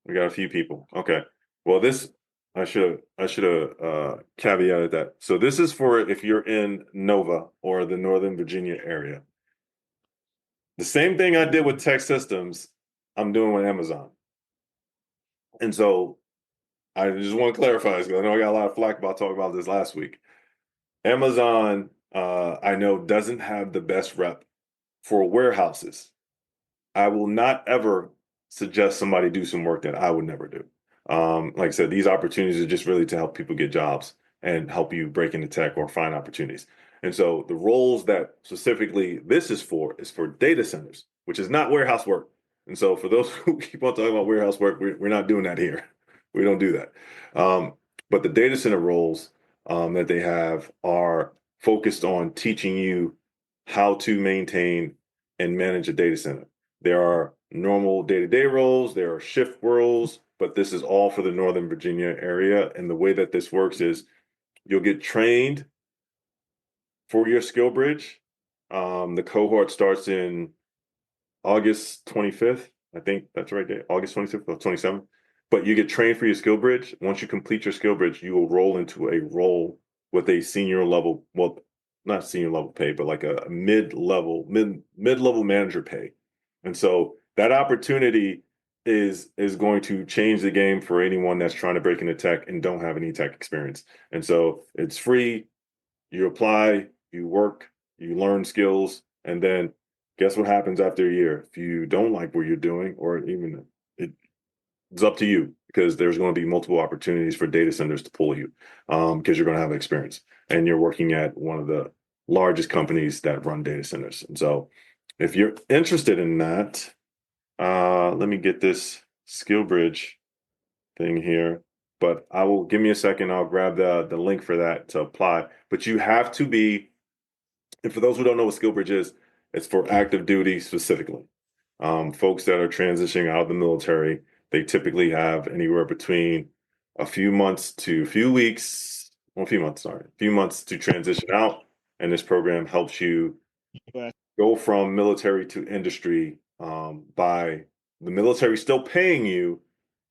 We got a few people. Okay. Well, this I should have caveated that. So this is for if you're in Nova or the Northern Virginia area. The same thing I did with Tech Systems, I'm doing with Amazon. And so I just want to clarify this because I know I got a lot of flack about talking about this last week. Amazon, I know, doesn't have the best rep for warehouses. I will not ever suggest somebody do some work that I would never do. Like I said, these opportunities are just really to help people get jobs and help you break into tech or find opportunities. And so the roles that specifically this is for data centers, which is not warehouse work. And so for those who keep on talking about warehouse work, we're not doing that here. We don't do that. But the data center roles that they have are focused on teaching you how to maintain and manage a data center. There are normal day-to-day roles, there are shift roles, but this is all for the Northern Virginia area. And the way that this works is you'll get trained for your skill bridge. The cohort starts in August 25th. I think that's the right day, August 25th or 27th. But you get trained for your skill bridge. Once you complete your skill bridge, you will roll into a role with a senior level, well, not senior level pay, but like a mid-level manager pay. And so that opportunity is going to change the game for anyone that's trying to break into tech and don't have any tech experience. And so it's free. You apply, you work, you learn skills, and then guess what happens after a year? If you don't like what you're doing, or even it's up to you, because there's going to be multiple opportunities for data centers to pull you, because you're going to have experience and you're working at one of the largest companies that run data centers. And so if you're interested in that, let me get this SkillBridge thing here. But give me a second. I'll grab the link for that to apply. But you have to be, and for those who don't know what SkillBridge is, it's for active duty specifically. Folks that are transitioning out of the military, they typically have anywhere between a few months to a few months to transition out. And this program helps you go from military to industry by the military still paying you,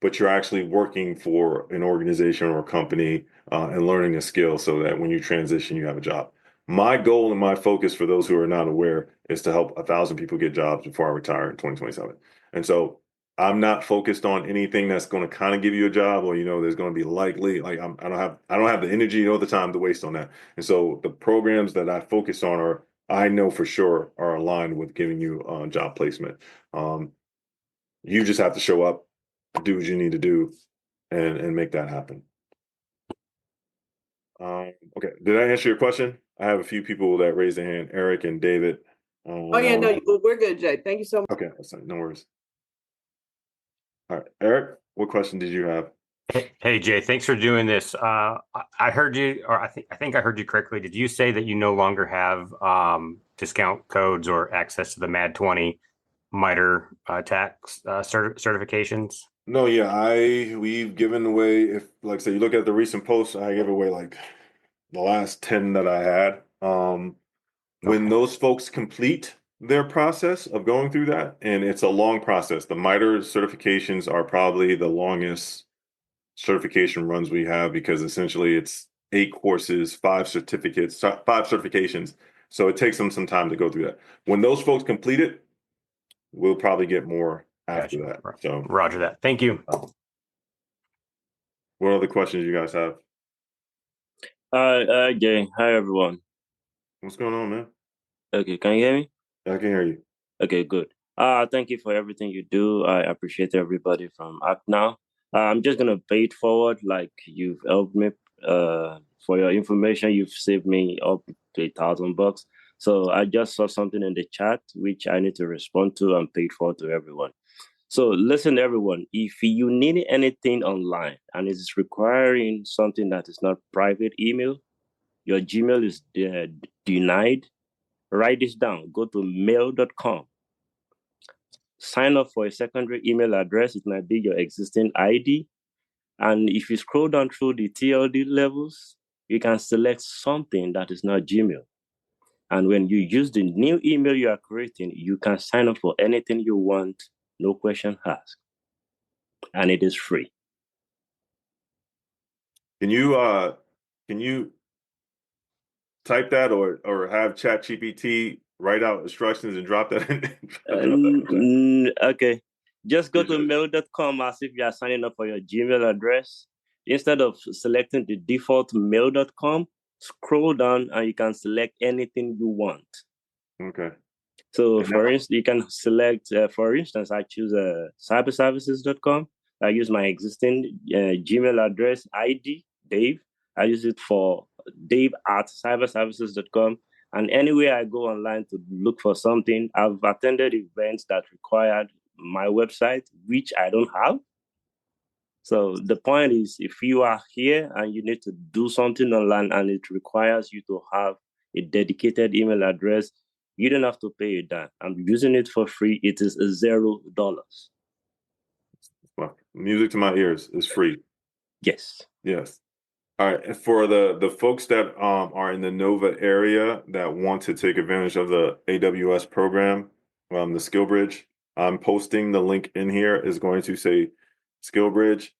but you're actually working for an organization or a company and learning a skill so that when you transition, you have a job. My goal and my focus, for those who are not aware, is to help 1,000 people get jobs before I retire in 2027. And so I'm not focused on anything that's going to kind of give you a job, or there's going to be likely, like I don't have the energy or the time to waste on that. And so the programs that I focus on I know for sure are aligned with giving you job placement. You just have to show up, do what you need to do, and make that happen. Okay, did I answer your question? I have a few people that raised their hand, Eric and David. Oh yeah, no, we're good, Jay. Thank you so much. Okay, no worries. All right, Eric, what question did you have? Hey Jay, thanks for doing this. I heard you, or I think I heard you correctly. Did you say that you no longer have discount codes or access to the MAD 20 MITRE tax certifications? No, yeah, we've given away, if like say you look at the recent posts, I gave away like the last 10 that I had. When those folks complete their process of going through that, and it's a long process. The MITRE certifications are probably the longest certification runs we have, because essentially it's 8 courses, 5 certificates, 5 certifications. So it takes them some time to go through that. When those folks complete it, we'll probably get more after that. So Roger that. Thank you. What other questions you guys have? Hi, Jay. Hi, everyone. What's going on, man? Okay, can you hear me? I can hear you. Okay, good. Thank you for everything you do. I appreciate everybody from up now. I'm just gonna pay it forward, like you've helped me. For your information, you've saved me up to $1,000. So I just saw something in the chat which I need to respond to and pay it forward to everyone. So listen, everyone, if you need anything online and it's requiring something that is not private email, your Gmail is denied, write this down. Go to mail.com. Sign up for a secondary email address. It might be your existing ID. And if you scroll down through the TLD levels, you can select something that is not Gmail. And when you use the new email you are creating, you can sign up for anything you want, no question asked. And it is free. Can you type that or have ChatGPT write out instructions and drop that in? Okay. Just go to mail.com as if you are signing up for your Gmail address. Instead of selecting the default mail.com, scroll down and you can select anything you want. Okay. So for instance, you can select, for instance, I choose cyberservices.com. I use my existing Gmail address, ID, Dave. I use it for dave@cyberservices.com. And anywhere I go online to look for something, I've attended events that required my website, which I don't have. So the point is, if you are here and you need to do something online and it requires you to have a dedicated email address, you don't have to pay a dime. I'm using it for free. It is $0. Well, music to my ears. Is free. Yes. Yes. All right. And for the folks that are in the Nova area that want to take advantage of the AWS program, the Skill Bridge, I'm posting the link in here. Is going to say Skill Bridge.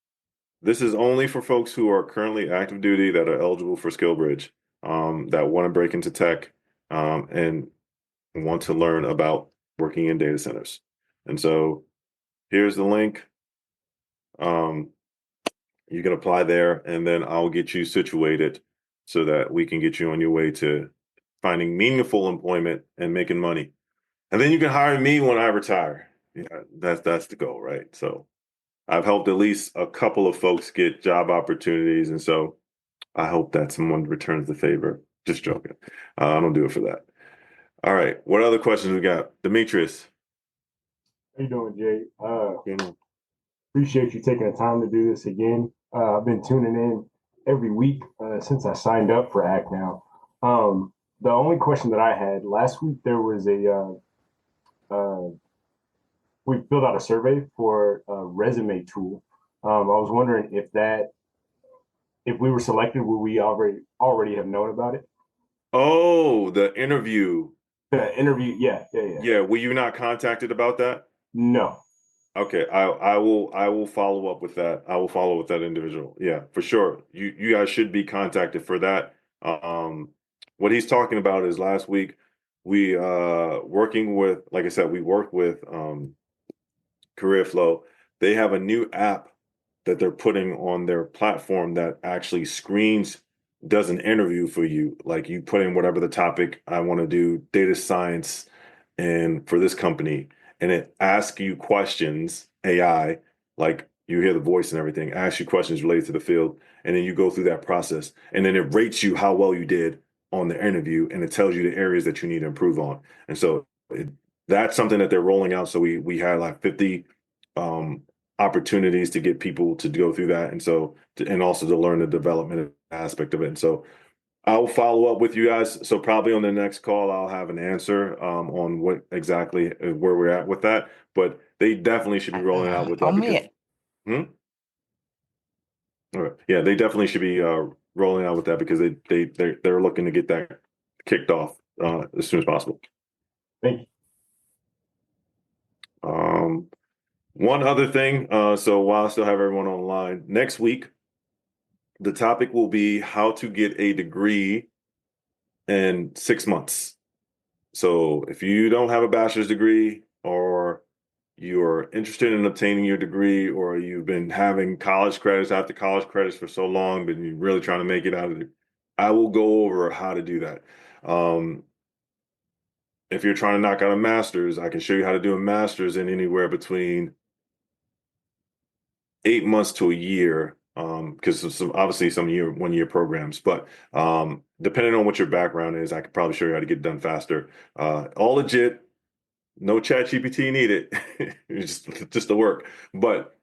This is only for folks who are currently active duty that are eligible for Skill Bridge, that want to break into tech, and want to learn about working in data centers. And so here's the link. You can apply there, and then I'll get you situated so that we can get you on your way to finding meaningful employment and making money. And then you can hire me when I retire. Yeah, that's the goal, right? So I've helped at least a couple of folks get job opportunities, and so I hope that someone returns the favor. Just joking. I don't do it for that. All right. What other questions we got? Demetrius. How you doing, Jay? Appreciate you taking the time to do this again. I've been tuning in every week since I signed up for Act Now. The only question that I had last week, there was we filled out a survey for a resume tool. I was wondering if we were selected, would we already have known about it? Oh, the interview. The interview, yeah. Yeah, were you not contacted about that? No. Okay, I will follow up with that. I will follow with that individual. Yeah, for sure. You guys should be contacted for that. What he's talking about is last week we working with, like I said, we work with Career Flow. They have a new app that they're putting on their platform that actually does an interview for you. Like you put in whatever the topic, I want to do data science and for this company, and it asks you questions, AI, like you hear the voice and everything, asks you questions related to the field, and then you go through that process, and then it rates you how well you did on the interview, and it tells you the areas that you need to improve on. And so that's something that they're rolling out. So we had like 50 opportunities to get people to go through that, and so and also to learn the development aspect of it. And so I'll follow up with you guys. So probably on the next call, I'll have an answer on what exactly where we're at with that. But they definitely should be rolling out with that because. All right. Yeah, they definitely should be rolling out with that because they're looking to get that kicked off as soon as possible. Thank you. One other thing. So while I still have everyone online, next week, the topic will be how to get a degree in 6 months. So if you don't have a bachelor's degree or you're interested in obtaining your degree or you've been having college credits after college credits for so long, but you're really trying to make it out of it, I will go over how to do that. If you're trying to knock out a master's, I can show you how to do a master's in anywhere between 8 months to a year, because obviously some 1 year programs, but depending on what your background is, I could probably show you how to get it done faster. All legit, no ChatGPT needed, just the work, but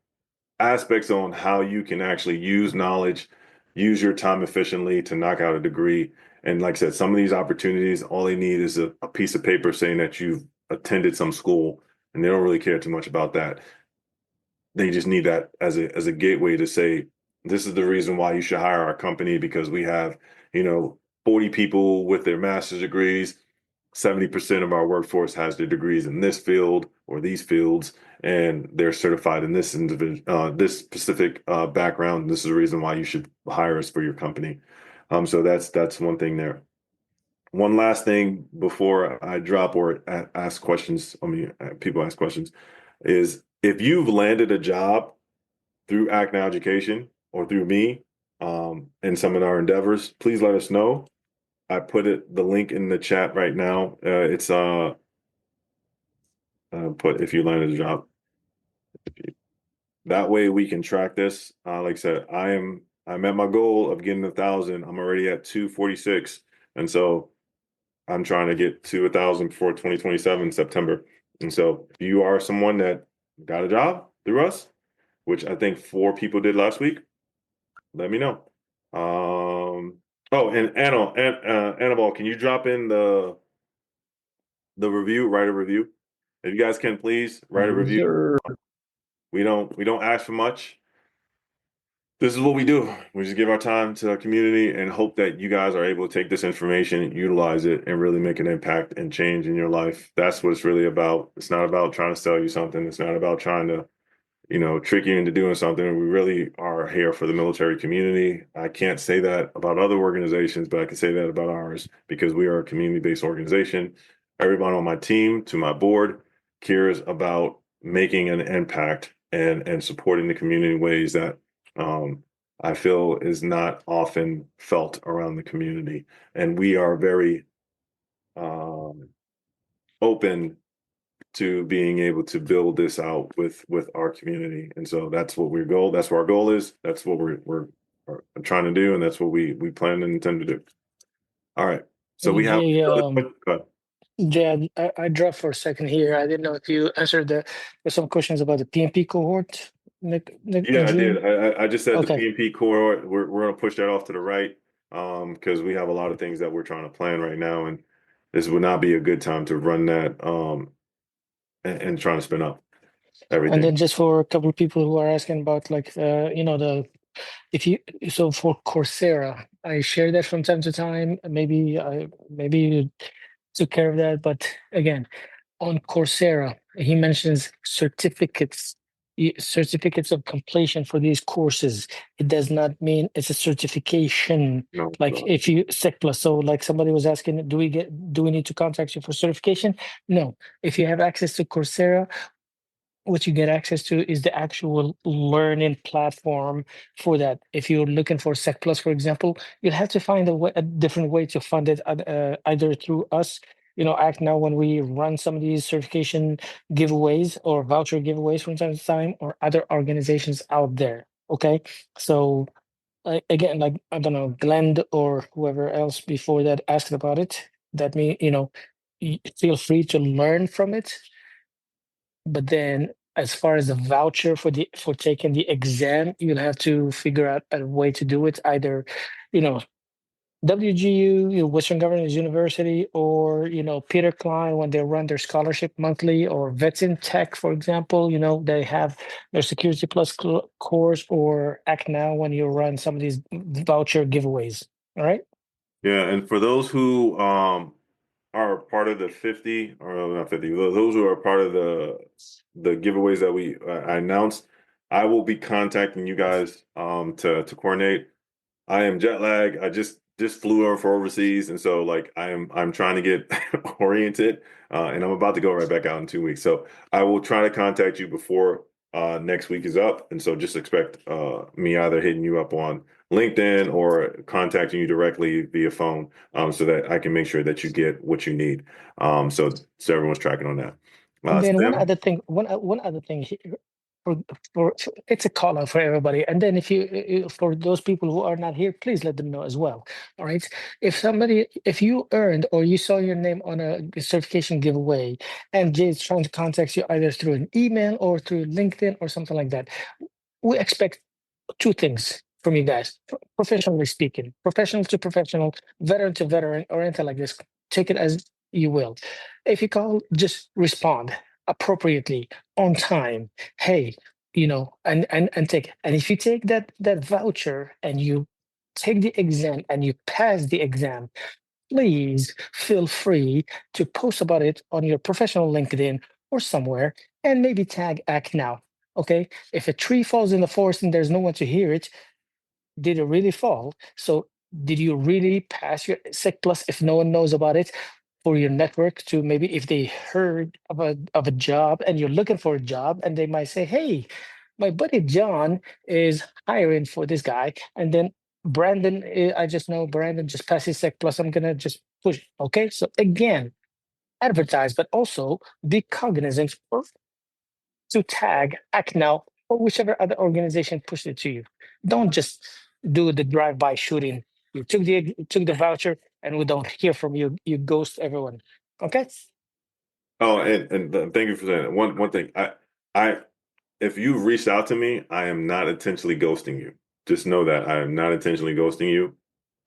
aspects on how you can actually use knowledge, use your time efficiently to knock out a degree. And like I said, some of these opportunities, all they need is a piece of paper saying that you've attended some school, and they don't really care too much about that. They just need that as a gateway to say, this is the reason why you should hire our company, because we have, 40 people with their master's degrees, 70% of our workforce has their degrees in this field or these fields, and they're certified in this this specific background. This is the reason why you should hire us for your company. So that's one thing there. One last thing before I drop or ask questions, people ask questions, is if you've landed a job through Act Now Education or through me in some of our endeavors, please let us know. I put the link in the chat right now. It's put if you landed a job. That way we can track this. Like I said, I'm at my goal of getting 1,000. I'm already at 246, and so I'm trying to get to 1,000 before 2027 September. And so if you are someone that got a job through us, which I think 4 people did last week, let me know. Oh, and Annabelle, can you drop in the review, write a review? If you guys can please write a review. Sure. We don't ask for much. This is what we do. We just give our time to our community and hope that you guys are able to take this information, utilize it, and really make an impact and change in your life. That's what it's really about. It's not about trying to sell you something. It's not about trying to, trick you into doing something. We really are here for the military community. I can't say that about other organizations, but I can say that about ours because we are a community-based organization. Everyone on my team, to my board, cares about making an impact and supporting the community in ways that I feel is not often felt around the community. And we are very open to being able to build this out with our community. And so that's what that's what our goal is. That's what we're trying to do. And that's what we plan and intend to do. All right. So we have, go ahead. Jay, I dropped for a second here. I didn't know if you answered there's some questions about the PMP cohort. Nick, Yeah, I did. I just said Okay. the PMP cohort, we're going to push that off to the right because we have a lot of things that we're trying to plan right now. And this would not be a good time to run that and trying to spin up everything. And then just for a couple of people who are asking about like for Coursera, I share that from time to time. Maybe you took care of that, but again, on Coursera, he mentions certificates of completion for these courses. It does not mean it's a certification. No, like if you SEC plus. So like somebody was asking, do we need to contact you for certification? No. If you have access to Coursera, what you get access to is the actual learning platform for that. If you're looking for SEC Plus, for example, you'll have to find a different way to fund it, either through us, Act Now, when we run some of these certification giveaways or voucher giveaways from time to time, or other organizations out there. Okay, so again, like I don't know, Glenn or whoever else before that asked about it. That means feel free to learn from it. But then as far as the voucher for taking the exam, you'll have to figure out a way to do it, either WGU, Western Governors University, or Peter Klein when they run their scholarship monthly, or Vets in Tech, for example. They have their Security Plus course, or Act Now when you run some of these voucher giveaways. All right. Yeah, and for those who are part of the 50, or not 50, those who are part of the giveaways that I announced, I will be contacting you guys to coordinate. I am jet lag. I just flew over for overseas, and so like I'm trying to get oriented, and I'm about to go right back out in 2 weeks. So I will try to contact you before next week is up, and so just expect me either hitting you up on LinkedIn or contacting you directly via phone, so that I can make sure that you get what you need. So everyone's tracking on that. And then Sam? one other thing here, for it's a call out for everybody. And then for those people who are not here, please let them know as well. All right. If you earned or you saw your name on a certification giveaway, and Jay is trying to contact you either through an email or through LinkedIn or something like that, we expect 2 things from you guys, professionally speaking, professional to professional, veteran to veteran, or anything like this. Take it as you will. If you call, just respond appropriately, on time. Hey, and take. And if you take that voucher and you take the exam and you pass the exam, please feel free to post about it on your professional LinkedIn or somewhere and maybe tag Act Now. Okay. If a tree falls in the forest and there's no one to hear it, did it really fall? So did you really pass your SIC plus if no one knows about it for your network to maybe if they heard of a job and you're looking for a job and they might say, hey, my buddy John is hiring for this guy. And then Brandon, I just know Brandon just passed his SIC plus. I'm gonna just push. Okay. So again, advertise, but also be cognizant or to tag Act Now or whichever other organization pushed it to you. Don't just do the drive-by shooting. You took the voucher and we don't hear from you. You ghost everyone. Okay. Oh, and thank you for saying that. One thing, I if you've reached out to me, I am not intentionally ghosting you. Just know that I am not intentionally ghosting you.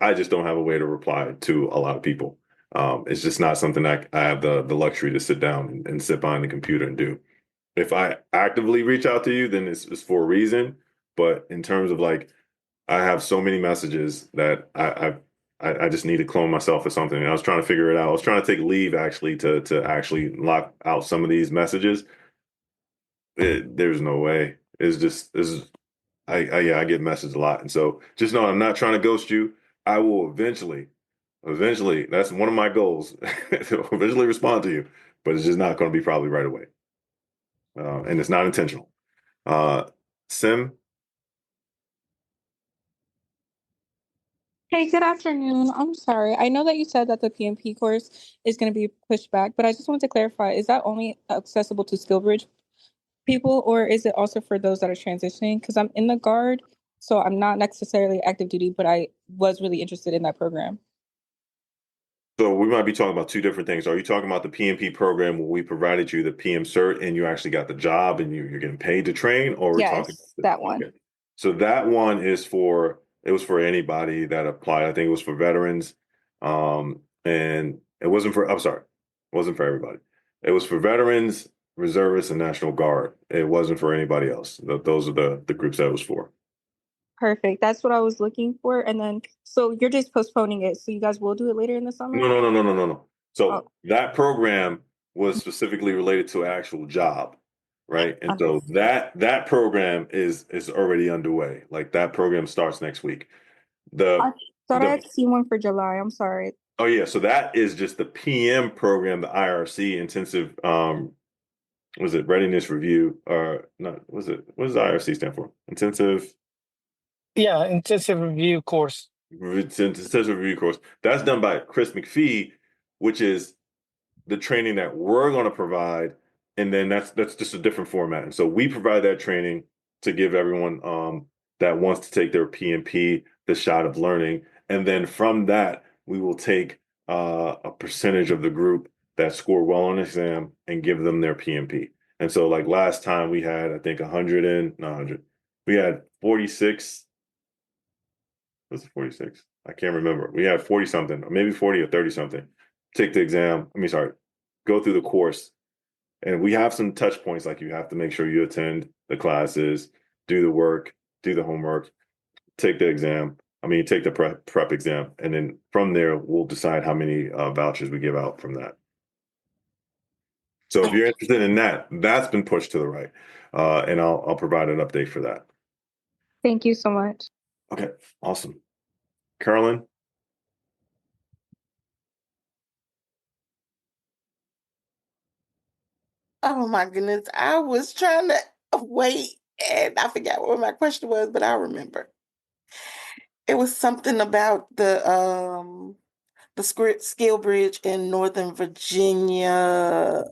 I just don't have a way to reply to a lot of people. It's just not something I have the luxury to sit down and sit behind the computer and do. If I actively reach out to you, then it's for a reason. But in terms of like, I have so many messages that I just need to clone myself or something. And I was trying to figure it out. I was trying to take leave actually to actually lock out some of these messages. There's no way. It's just this is I get messages a lot, and so just know I'm not trying to ghost you. I will eventually. That's one of my goals to eventually respond to you, but it's just not going to be probably right away, and it's not intentional. Sim, Hey, good afternoon. I'm sorry. I know that you said that the PMP course is going to be pushed back, but I just wanted to clarify, is that only accessible to SkillBridge people, or is it also for those that are transitioning? Because I'm in the Guard, so I'm not necessarily active duty, but I was really interested in that program. so we might be talking about two different things. Are you talking about the PMP program where we provided you the PM cert and you actually got the job and you're getting paid to train, or we're talking? Yes, that one. Okay. So that one is it was for anybody that applied. I think it was for veterans. And it wasn't for, I'm sorry, it wasn't for everybody. It was for veterans, reservists, and National Guard. It wasn't for anybody else. Those are the groups that it was for. Perfect. That's what I was looking for. And then, so you're just postponing it. So you guys will do it later in the summer? No. So Oh, that program was specifically related to an actual job, right? And so that program is already underway. Like that program starts next week. I thought I The had seen one for July. I'm sorry. Oh yeah, so that is just the PM program, the IRC intensive was it readiness review or not was it what does IRC stand for? Intensive Yeah, intensive review course. intensive review course. That's done by Chris McPhee, which is the training that we're going to provide, and then that's just a different format. And so we provide that training to give everyone that wants to take their PMP the shot of learning, and then from that we will take a percentage of the group that score well on the exam and give them their PMP. And so, like last time, we had I think 100. We had 46. Was it 46? I can't remember. We had 40 something, or maybe 40 or 30 something. Take the exam. Go through the course. And we have some touch points, like you have to make sure you attend the classes, do the work, do the homework, take the exam. Take the prep exam. And then from there, we'll decide how many vouchers we give out from that. So if you're interested in that, that's been pushed to the right. And I'll provide an update for that. Thank you so much. Okay, awesome. Carolyn? Oh my goodness. I was trying to wait and I forgot what my question was, but I remember. It was something about the skill bridge in Northern Virginia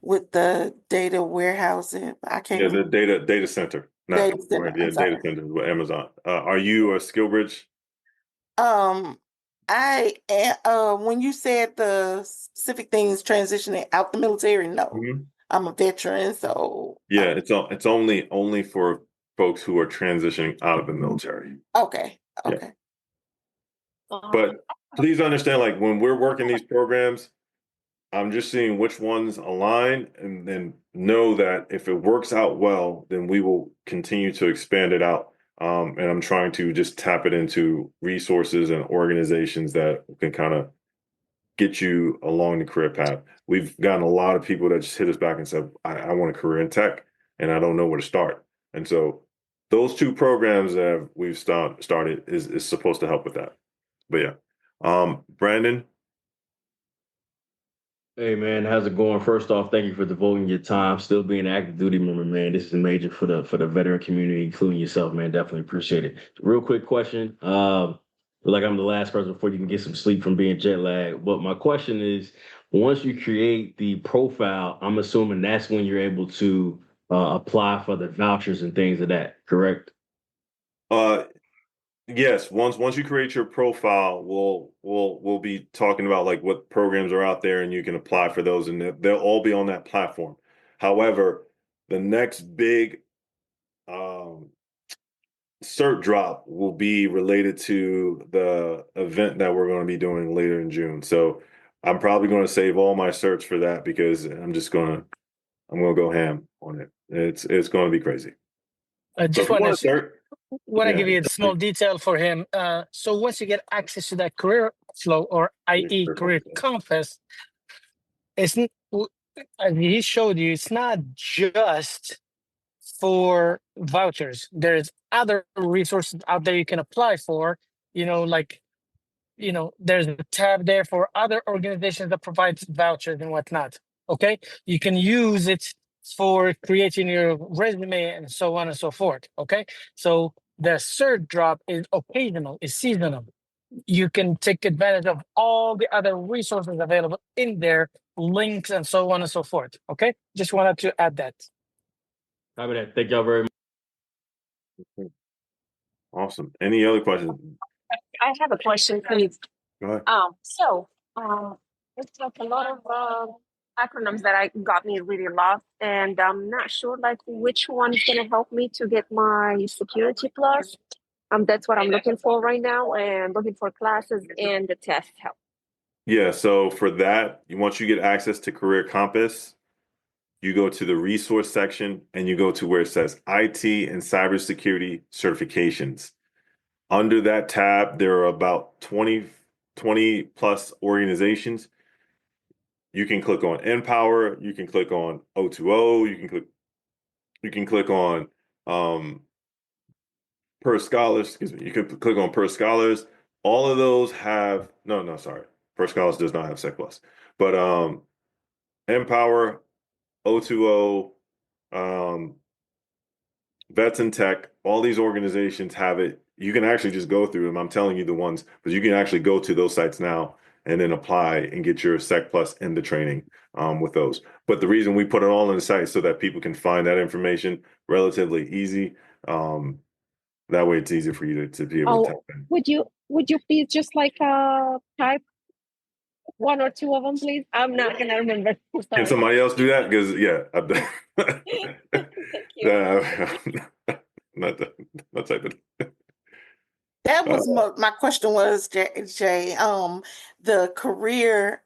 with the data warehousing. I can't Yeah, remember. the data center. Not Data center. yeah, I'm data sorry. center with Amazon. Are you a SkillBridge? I when you said the specific things transitioning out the military, no. I'm a veteran, so Yeah, it's only for folks who are transitioning out of the military. okay. Yeah. Okay. But please understand, like when we're working these programs, I'm just seeing which ones align and then know that if it works out well, then we will continue to expand it out. And I'm trying to just tap it into resources and organizations that can kind of get you along the career path. We've gotten a lot of people that just hit us back and said, I want a career in tech and I don't know where to start. And so those two programs that we've started is supposed to help with that. But yeah. Brandon. Hey man, how's it going? First off, thank you for devoting your time. Still being an active duty member, man. This is major for the veteran community, including yourself, man. Definitely appreciate it. Real quick question. Feel like I'm the last person before you can get some sleep from being jet lagged. But my question is, once you create the profile, I'm assuming that's when you're able to apply for the vouchers and things of that, correct? Yes, once you create your profile, we'll be talking about like what programs are out there and you can apply for those and they'll all be on that platform. However, the next big cert drop will be related to the event that we're going to be doing later in June. So I'm probably going to save all my certs for that because I'm going to go ham on it. It's going to be crazy. I just want to Yeah. give you a small detail for him. So once you get access to that career flow, or i.e. career compass, it's as he showed you, it's not just for vouchers. There's other resources out there you can apply for. There's a tab there for other organizations that provides vouchers and whatnot. Okay, you can use it for creating your resume and so on and so forth. Okay, so the cert drop is occasional, is seasonal. You can take advantage of all the other resources available in there, links and so on and so forth. Okay, just wanted to add that. Copy that. Thank y'all very much. Awesome. Any other questions? I have a question, please. Go ahead. It's like a lot of acronyms that I got me really lost, and I'm not sure like which one is going to help me to get my security plus. That's what I'm looking for right now, and looking for classes and the test help. Yeah, so for that, once you get access to Career Compass, you go to the resource section and you go to where it says IT and cybersecurity certifications. Under that tab, there are about 20 plus organizations. You can click on Empower, you can click on O2O, you can click on Per Scholars, excuse me, you can click on Per Scholars. All of those have sorry. Per Scholars does not have Sec Plus. But Empower, O2O, Vets in Tech, all these organizations have it. You can actually just go through them. I'm telling you the ones, but you can actually go to those sites now and then apply and get your Sec Plus in the training with those. But the reason we put it all in the site so that people can find that information relatively easy. That way it's easier for you to be able to type in. Would you please just like type one or two of them, please? I'm not gonna remember. Sorry. Can somebody else do that? Because I've done. Not typing. That was my question was, Jay, the career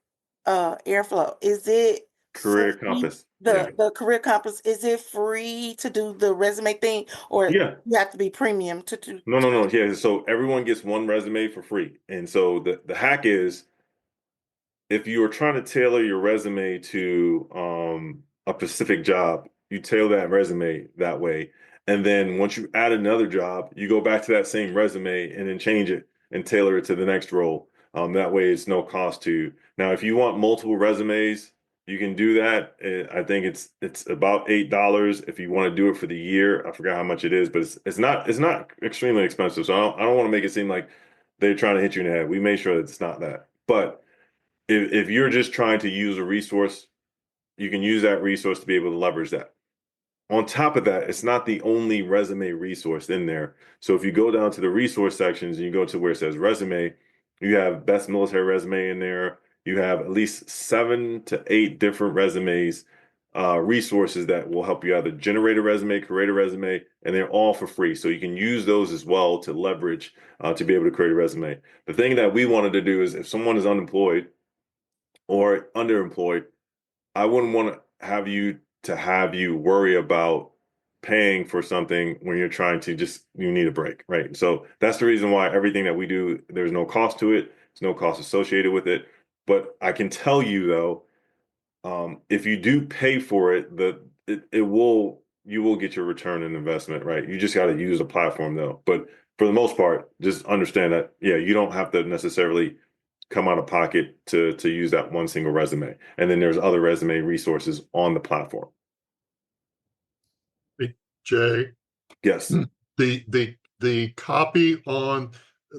airflow, is it Career free? Compass. The career compass, is it free to do the resume thing, or you have to be premium to do? No. Yeah, so everyone gets one resume for free. And so the hack is, if you are trying to tailor your resume to a specific job, you tailor that resume that way. And then once you add another job, you go back to that same resume and then change it and tailor it to the next role. That way it's no cost to you. Now, if you want multiple resumes, you can do that. I think it's about $8 if you want to do it for the year. I forgot how much it is, but it's not extremely expensive. So I don't want to make it seem like they're trying to hit you in the head. We made sure that it's not that. But if you're just trying to use a resource, you can use that resource to be able to leverage that. On top of that, it's not the only resume resource in there. So if you go down to the resource sections and you go to where it says resume, you have best military resume in there. You have at least 7 to 8 different resumes, resources that will help you either generate a resume, create a resume, and they're all for free. So you can use those as well to leverage to be able to create a resume. The thing that we wanted to do is if someone is unemployed or underemployed, I wouldn't want to have you worry about paying for something when you're trying to you need a break, right? So that's the reason why everything that we do, there's no cost to it. There's no cost associated with it. But I can tell you though, if you do pay for it, you will get your return on investment, right? You just got to use the platform though. But for the most part, just understand that, yeah, you don't have to necessarily come out of pocket to use that one single resume. And then there's other resume resources on the platform. Jay, Yes. the copy on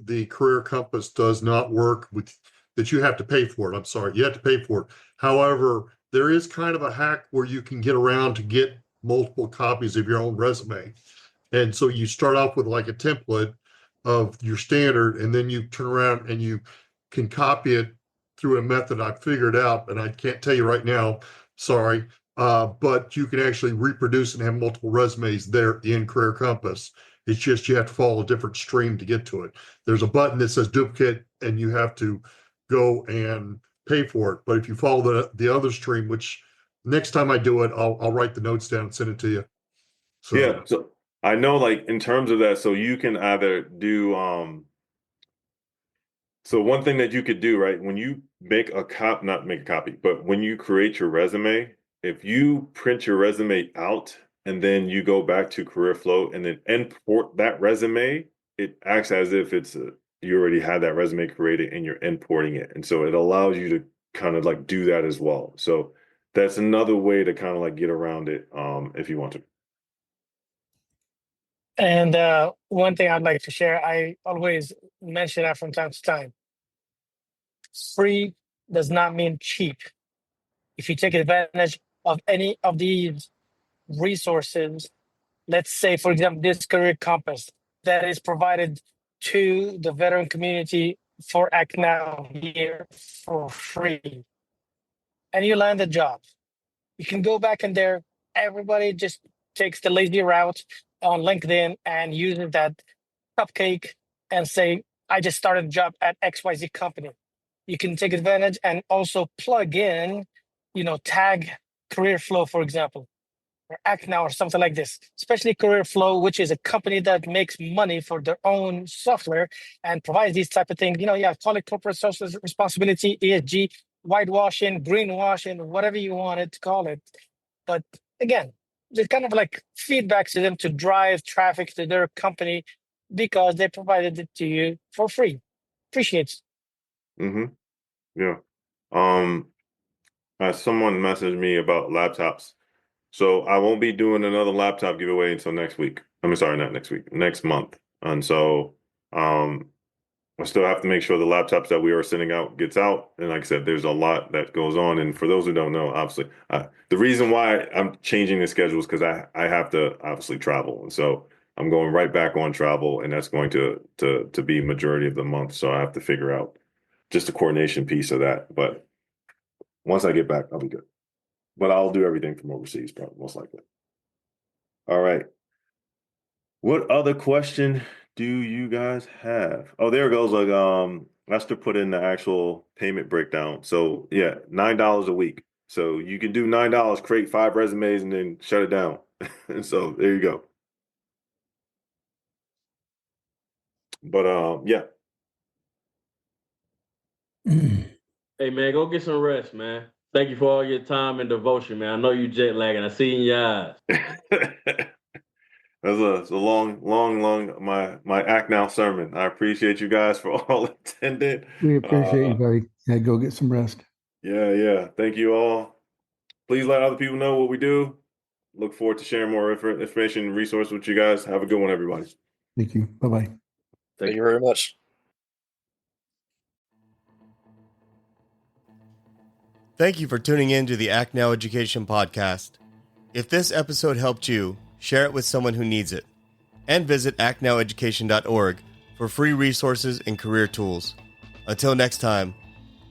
the Career Compass does not work with that. You have to pay for it. I'm sorry, you have to pay for it. However, there is kind of a hack where you can get around to get multiple copies of your own resume. And so you start off with like a template of your standard, and then you turn around and you can copy it through a method I figured out, and I can't tell you right now, sorry. But you can actually reproduce and have multiple resumes there in Career Compass. It's just you have to follow a different stream to get to it. There's a button that says duplicate, and you have to go and pay for it. But if you follow the other stream, which next time I do it, I'll write the notes down and send it to you. So Yeah. So I know, like in terms of that, so you can either do so one thing that you could do, right, when you not make a copy, but when you create your resume, if you print your resume out and then you go back to Career Flow and then import that resume, it acts as if you already had that resume created and you're importing it. And so it allows you to kind of like do that as well. So that's another way to kind of like get around it if you want to. And one thing I'd like to share, I always mention that from time to time. Free does not mean cheap. If you take advantage of any of these resources, let's say, for example, this Career Compass that is provided to the veteran community for Act Now here for free, and you land a job, you can go back in there. Everybody just takes the lazy route on LinkedIn and uses that cupcake and say, I just started a job at XYZ company. You can take advantage and also plug in, tag Career Flow, for example, or Act Now or something like this, especially Career Flow, which is a company that makes money for their own software and provides these type of things. Call it corporate social responsibility, ESG, whitewashing, greenwashing, whatever you wanted to call it. But again, it's kind of like feedback to them to drive traffic to their company because they provided it to you for free. Appreciate it. Mm-hmm. Yeah. Someone messaged me about laptops. So I won't be doing another laptop giveaway until next week. Sorry, not next week, next month. And so I still have to make sure the laptops that we are sending out gets out. And like I said, there's a lot that goes on. And for those who don't know, obviously, the reason why I'm changing the schedule is because I have to obviously travel. And so I'm going right back on travel, and that's going to be majority of the month. So I have to figure out just the coordination piece of that. But once I get back, I'll be good. But I'll do everything from overseas, probably, most likely. All right. What other question do you guys have? Oh, there it goes. Like Lester put in the actual payment breakdown. So yeah, $9 a week. So you can do $9, create 5 resumes, and then shut it down. And so there you go. But yeah. Hey man, go get some rest, man. Thank you for all your time and devotion, man. I know you jet lagging. I see in your eyes. It's a long my Act Now sermon. I appreciate you guys for all attending. We appreciate you, buddy. Yeah, go get some rest. Yeah. Thank you all. Please let other people know what we do. Look forward to sharing more information and resources with you guys. Have a good one, everybody. Thank you. Bye-bye. Thank you very much. Thank you for tuning in to the Act Now Education Podcast. If this episode helped you, share it with someone who needs it. And visit actnoweducation.org for free resources and career tools. Until next time,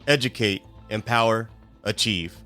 educate, empower, achieve.